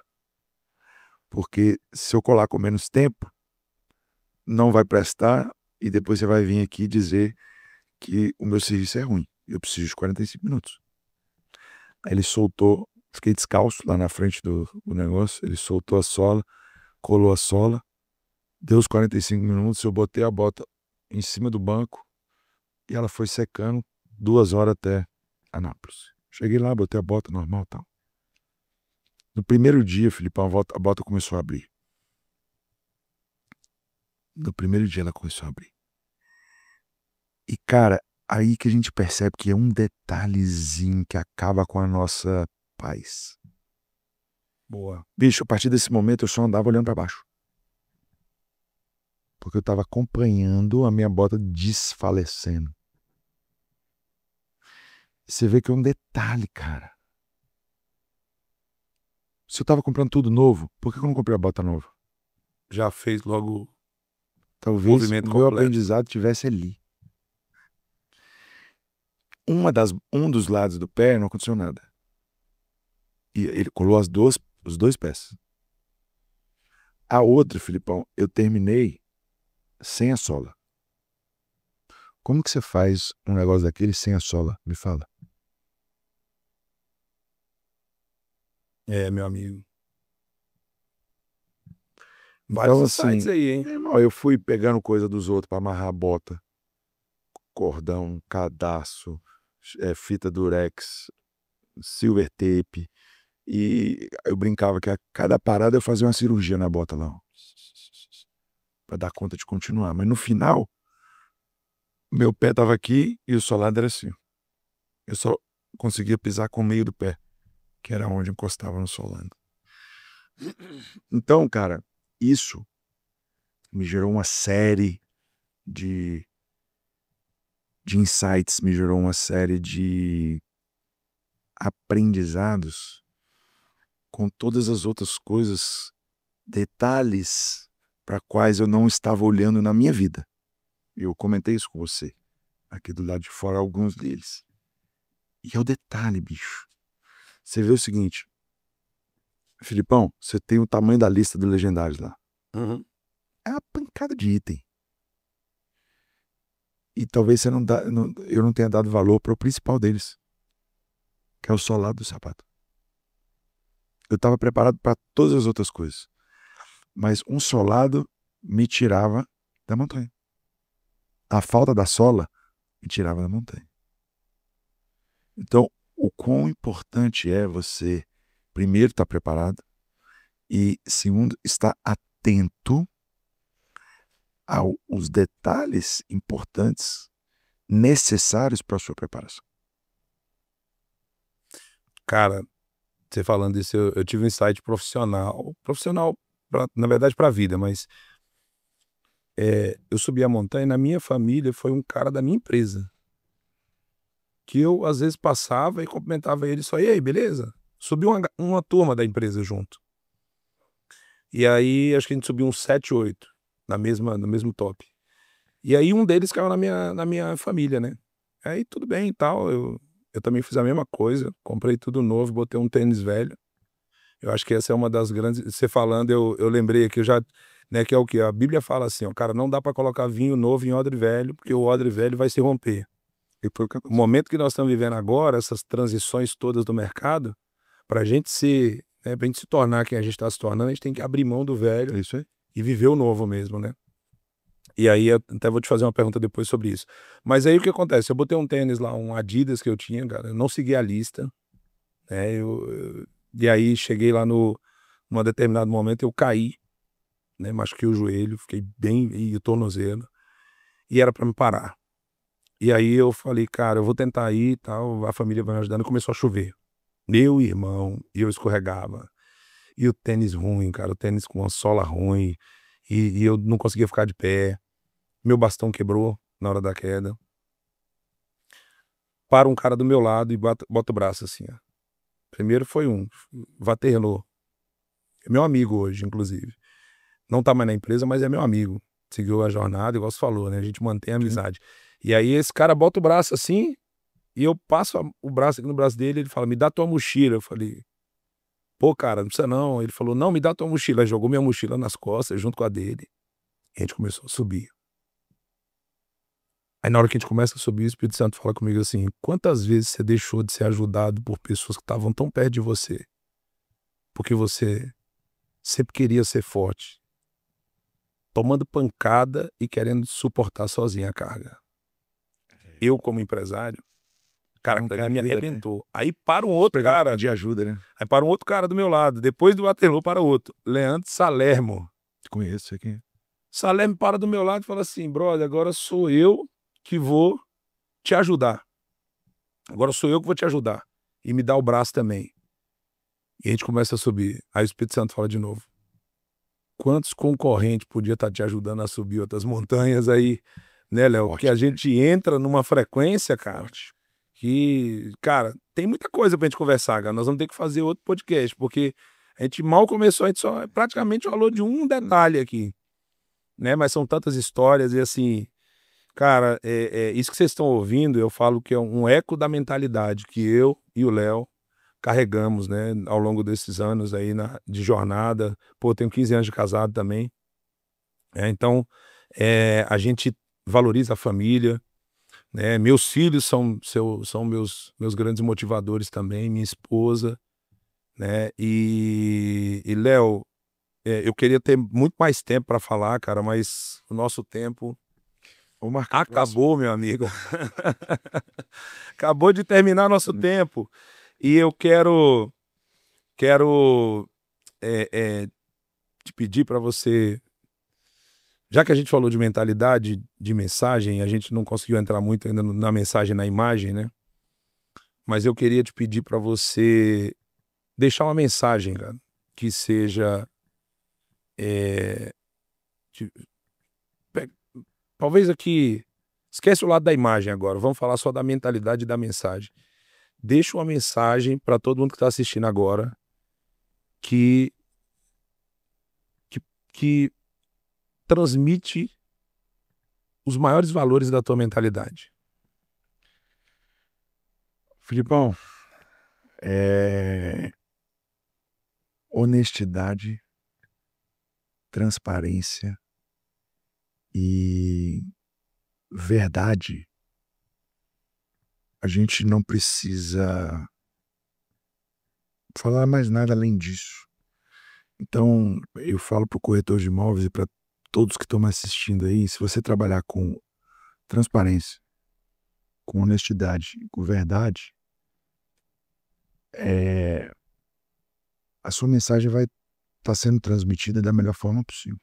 Porque se eu colar com menos tempo, não vai prestar e depois você vai vir aqui dizer que o meu serviço é ruim. Eu preciso de 45 minutos. Aí ele soltou, fiquei descalço lá na frente do negócio, ele soltou a sola, colou a sola, Deu os 45 minutos, eu botei a bota em cima do banco e ela foi secando 2 horas até Anápolis. Cheguei lá, botei a bota normal e tal. No primeiro dia, Filipão, a bota começou a abrir. No primeiro dia ela começou a abrir. E, cara, aí que a gente percebe que é um detalhezinho que acaba com a nossa paz. Boa. Bicho, a partir desse momento eu só andava olhando para baixo. Porque eu estava acompanhando a minha bota desfalecendo. Você vê que é um detalhe, cara. Se eu estava comprando tudo novo, por que eu não comprei a bota nova? Já fez logo Talvez movimento o meu completo. aprendizado tivesse ali. Um dos lados do pé não aconteceu nada. E ele colou os 2 pés. A outra, Filipão, eu terminei sem a sola. Como que você faz um negócio daquele sem a sola? Me fala. É, meu amigo. Vários Então, insights assim, aí, hein? irmão, eu fui pegando coisa dos outros para amarrar a bota. Cordão, cadastro, fita durex, silver tape. E eu brincava que a cada parada eu fazia uma cirurgia na bota lá. Para dar conta de continuar. Mas no final, meu pé estava aqui e o solado era assim. Eu só conseguia pisar com o meio do pé, que era onde encostava no solado. Então, cara, isso me gerou uma série de insights, me gerou uma série de aprendizados com todas as outras coisas, detalhes para quais eu não estava olhando na minha vida. Eu comentei isso com você, aqui do lado de fora, alguns deles. E é o detalhe, bicho. Você vê o seguinte, Filipão, você tem o tamanho da lista dos legendários lá. Uhum. É uma pancada de item. E talvez eu não tenha dado valor para o principal deles, que é o solado do sapato. Eu estava preparado para todas as outras coisas. Mas um solado me tirava da montanha. A falta da sola me tirava da montanha. Então, o quão importante é você, primeiro, estar preparado e, segundo, estar atento aos detalhes importantes necessários para a sua preparação. Cara, você falando isso, eu tive um insight profissional, na verdade, para a vida, mas eu subi a montanha e na minha família foi um cara da minha empresa. Que eu, às vezes, passava e cumprimentava ele só, e aí, beleza? Subiu uma turma da empresa junto. E aí, acho que a gente subiu uns 7, 8 no mesmo top. E aí um deles caiu na minha família, né? Aí tudo bem e tal, eu também fiz a mesma coisa, comprei tudo novo, botei um tênis velho. Eu acho que essa é uma das grandes, você falando, eu lembrei aqui, eu já, né, que é o que a Bíblia fala assim, ó, cara, não dá para colocar vinho novo em odre velho, porque o odre velho vai se romper. E foi o que O aconteceu. momento que nós estamos vivendo agora, essas transições todas do mercado, pra gente ser, né, pra gente se tornar quem a gente está se tornando, a gente tem que abrir mão do velho É isso aí. e viver o novo mesmo, né? E aí, eu até vou te fazer uma pergunta depois sobre isso. Mas aí o que acontece? Eu botei um tênis lá, um Adidas que eu tinha, cara, eu não segui a lista, né? E aí cheguei lá num determinado momento, eu caí, né? Machuquei o joelho, fiquei bem, e o tornozelo, e era pra me parar. E aí eu falei, cara, eu vou tentar ir e tal, a família vai me ajudando, e começou a chover. Meu irmão, e eu escorregava. E o tênis ruim, cara, o tênis com uma sola ruim, e eu não conseguia ficar de pé. Meu bastão quebrou na hora da queda. Para um cara do meu lado e bota o braço assim, ó. Primeiro foi Vaterlô. É meu amigo hoje, inclusive. Não tá mais na empresa, mas é meu amigo. Seguiu a jornada, igual você falou, né? A gente mantém a amizade. E aí esse cara bota o braço assim, e eu passo o braço aqui no braço dele, ele fala, me dá tua mochila. Eu falei, pô, cara, não precisa não. Ele falou, não, me dá tua mochila. Ele jogou minha mochila nas costas, junto com a dele. E a gente começou a subir. Aí na hora que a gente começa a subir, o Espírito Santo fala comigo assim, quantas vezes você deixou de ser ajudado por pessoas que estavam tão perto de você? Porque você sempre queria ser forte. tomando pancada e querendo suportar sozinho a carga. Eu, como empresário, cara, Não aquilo quer ali me vida, né? arrebentou. Aí para um outro Pegar cara, de ajuda, né? aí para um outro cara do meu lado. Depois do Waterloo, para outro. Leandro Salermo. Conheço, sei quem é. Salermo para do meu lado e fala assim, brother, agora sou eu que vou te ajudar. Agora sou eu que vou te ajudar. E me dá o braço também. E a gente começa a subir. Aí o Espírito Santo fala de novo. Quantos concorrentes podia estar te ajudando a subir outras montanhas aí, né, Léo? Porque a Forte, gente entra numa frequência, cara, forte. que, cara, tem muita coisa pra gente conversar, cara. Nós vamos ter que fazer outro podcast, porque a gente mal começou, a gente só praticamente falou de um detalhe aqui, né? Mas são tantas histórias e assim, cara, isso que vocês estão ouvindo, eu falo que é um eco da mentalidade que eu e o Léo carregamos, né, ao longo desses anos aí de jornada. Pô, eu tenho 15 anos de casado também. Então, a gente valoriza a família, né? Meus filhos são meus grandes motivadores também, minha esposa, né? E Léo, eu queria ter muito mais tempo para falar, cara, mas o nosso tempo Vamos marcar o próximo. acabou, meu amigo. Acabou de terminar nosso tempo. E eu quero te pedir para você, já que a gente falou de mentalidade, de mensagem, a gente não conseguiu entrar muito ainda na mensagem, na imagem, né? Mas eu queria te pedir para você deixar uma mensagem, cara, que seja, de- pe- talvez aqui, esquece o lado da imagem agora, vamos falar só da mentalidade e da mensagem. Deixa uma mensagem para todo mundo que está assistindo agora que, que, que transmite os maiores valores da tua mentalidade. Filipão, honestidade, transparência e verdade. A gente não precisa falar mais nada além disso. Então, eu falo para o corretor de imóveis e para todos que estão me assistindo aí, se você trabalhar com transparência, com honestidade, com verdade, a sua mensagem vai estar sendo transmitida da melhor forma possível.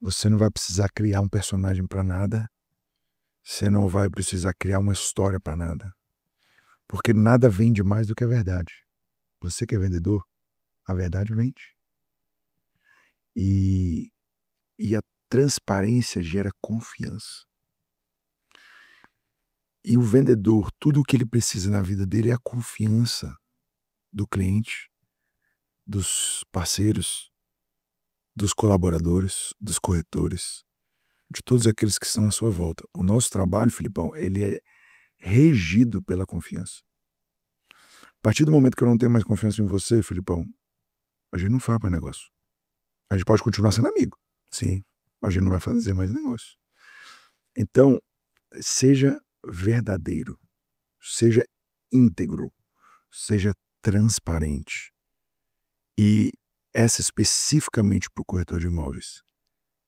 Você não vai precisar criar um personagem para nada, você não vai precisar criar uma história para nada, porque nada vende mais do que a verdade. Você que é vendedor, a verdade vende. E a transparência gera confiança. E o vendedor, tudo o que ele precisa na vida dele é a confiança do cliente, dos parceiros, dos colaboradores, dos corretores, de todos aqueles que estão à sua volta. O nosso trabalho, Filipão, ele é regido pela confiança. A partir do momento que eu não tenho mais confiança em você, Filipão, a gente não faz mais negócio. A gente pode continuar sendo amigo, sim, mas a gente não vai fazer mais negócio. Então, seja verdadeiro, seja íntegro, seja transparente. E essa especificamente para o corretor de imóveis.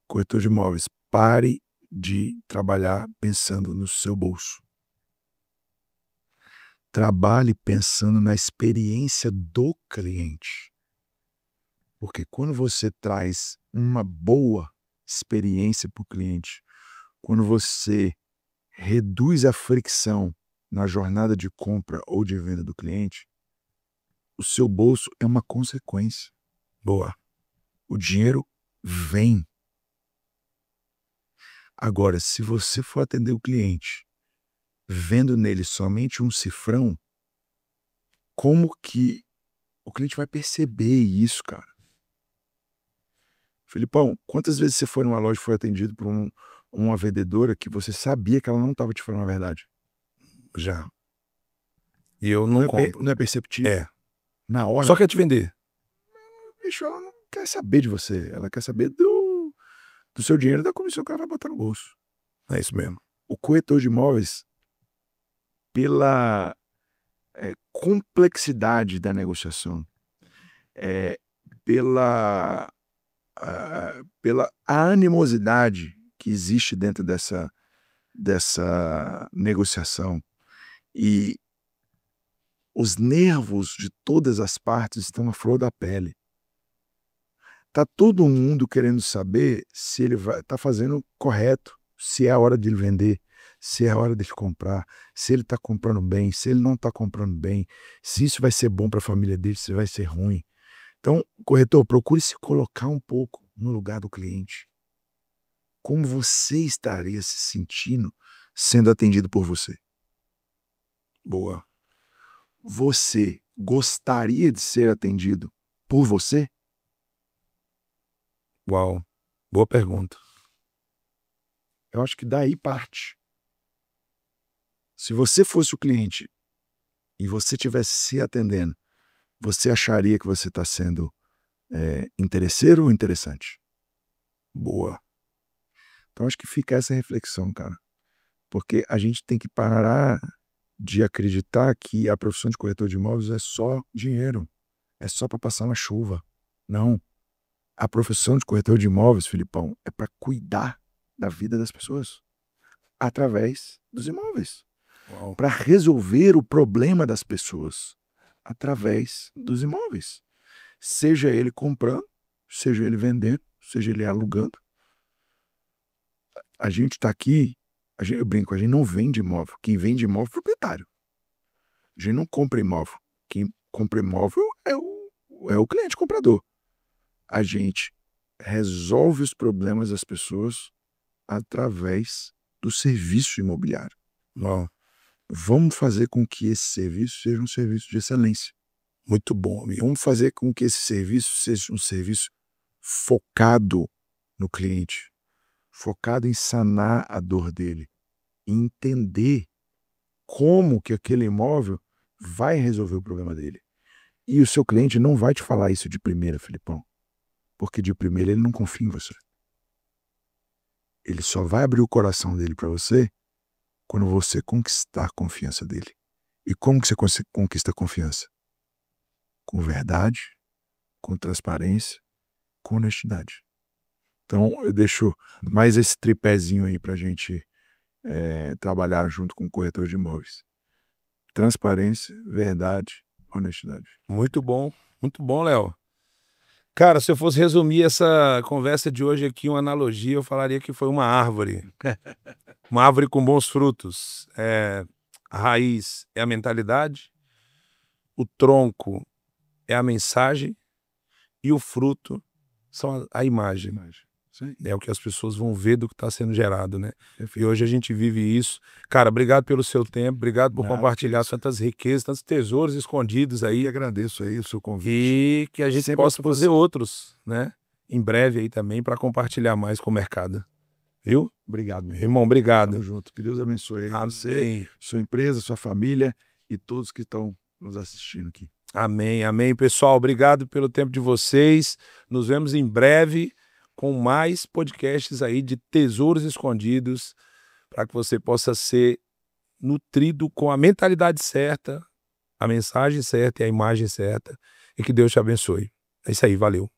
Corretor de imóveis, pare de trabalhar pensando no seu bolso. Trabalhe pensando na experiência do cliente. Porque quando você traz uma boa experiência para o cliente, quando você reduz a fricção na jornada de compra ou de venda do cliente, o seu bolso é uma consequência. Boa. O dinheiro vem. Agora, se você for atender o cliente vendo nele somente um cifrão, como que o cliente vai perceber isso, cara? Filipão, quantas vezes você foi numa loja e foi atendido por uma vendedora que você sabia que ela não estava te falando a verdade? Já. E eu não compro. Não é perceptível? É. Na hora. Só quer te vender. Bicho, ela não quer saber de você. Ela quer saber do seu dinheiro e da comissão que ela vai botar no bolso. É isso mesmo. O corretor de imóveis, pela complexidade da negociação, pela pela animosidade que existe dentro dessa negociação, e os nervos de todas as partes estão à flor da pele. Tá todo mundo querendo saber se ele tá fazendo correto, se é a hora de ele vender, se é a hora de ele comprar, se ele está comprando bem, se ele não está comprando bem, se isso vai ser bom para a família dele, se vai ser ruim. Então, corretor, procure se colocar um pouco no lugar do cliente. Como você estaria se sentindo sendo atendido por você? Boa. Você gostaria de ser atendido por você? Uau, boa pergunta. Eu acho que daí parte. Se você fosse o cliente e você estivesse se atendendo, você acharia que você está sendo interesseiro ou interessante? Boa. Então acho que fica essa reflexão, cara. Porque a gente tem que parar de acreditar que a profissão de corretor de imóveis é só dinheiro. É só para passar uma chuva. Não. A profissão de corretor de imóveis, Filipão, é para cuidar da vida das pessoas através dos imóveis. Para resolver o problema das pessoas através dos imóveis. Seja ele comprando, seja ele vendendo, seja ele alugando. A gente está aqui, eu brinco, a gente não vende imóvel. Quem vende imóvel é o proprietário. A gente não compra imóvel. Quem compra imóvel é o cliente comprador. A gente resolve os problemas das pessoas através do serviço imobiliário. Uau. Vamos fazer com que esse serviço seja um serviço de excelência. Muito bom, amigo. Vamos fazer com que esse serviço seja um serviço focado no cliente, focado em sanar a dor dele, em entender como que aquele imóvel vai resolver o problema dele. E o seu cliente não vai te falar isso de primeira, Filipão, porque de primeira ele não confia em você. Ele só vai abrir o coração dele para você quando você conquistar a confiança dele. E como que você conquista a confiança? Com verdade, com transparência, com honestidade. Então, eu deixo mais esse tripézinho aí para a gente trabalhar junto com o corretor de imóveis. Transparência, verdade, honestidade. Muito bom, Léo. Cara, se eu fosse resumir essa conversa de hoje aqui, uma analogia, eu falaria que foi uma árvore. Uma árvore com bons frutos. A raiz é a mentalidade, o tronco é a mensagem e o fruto são a imagem. É o que as pessoas vão ver do que está sendo gerado, né? E hoje a gente vive isso. Cara, obrigado pelo seu tempo, obrigado por compartilhar tantas riquezas, tantos tesouros escondidos aí. E agradeço aí o seu convite. E que a gente sempre possa fazer outros, né? Em breve aí também, para compartilhar mais com o mercado. Viu? Obrigado, meu irmão. Obrigado. Tamo junto. Que Deus abençoe você, sua empresa, sua família e todos que estão nos assistindo aqui. Amém, amém. Pessoal, obrigado pelo tempo de vocês. Nos vemos em breve com mais podcasts aí de tesouros escondidos, para que você possa ser nutrido com a mentalidade certa, a mensagem certa e a imagem certa, e que Deus te abençoe. É isso aí, valeu.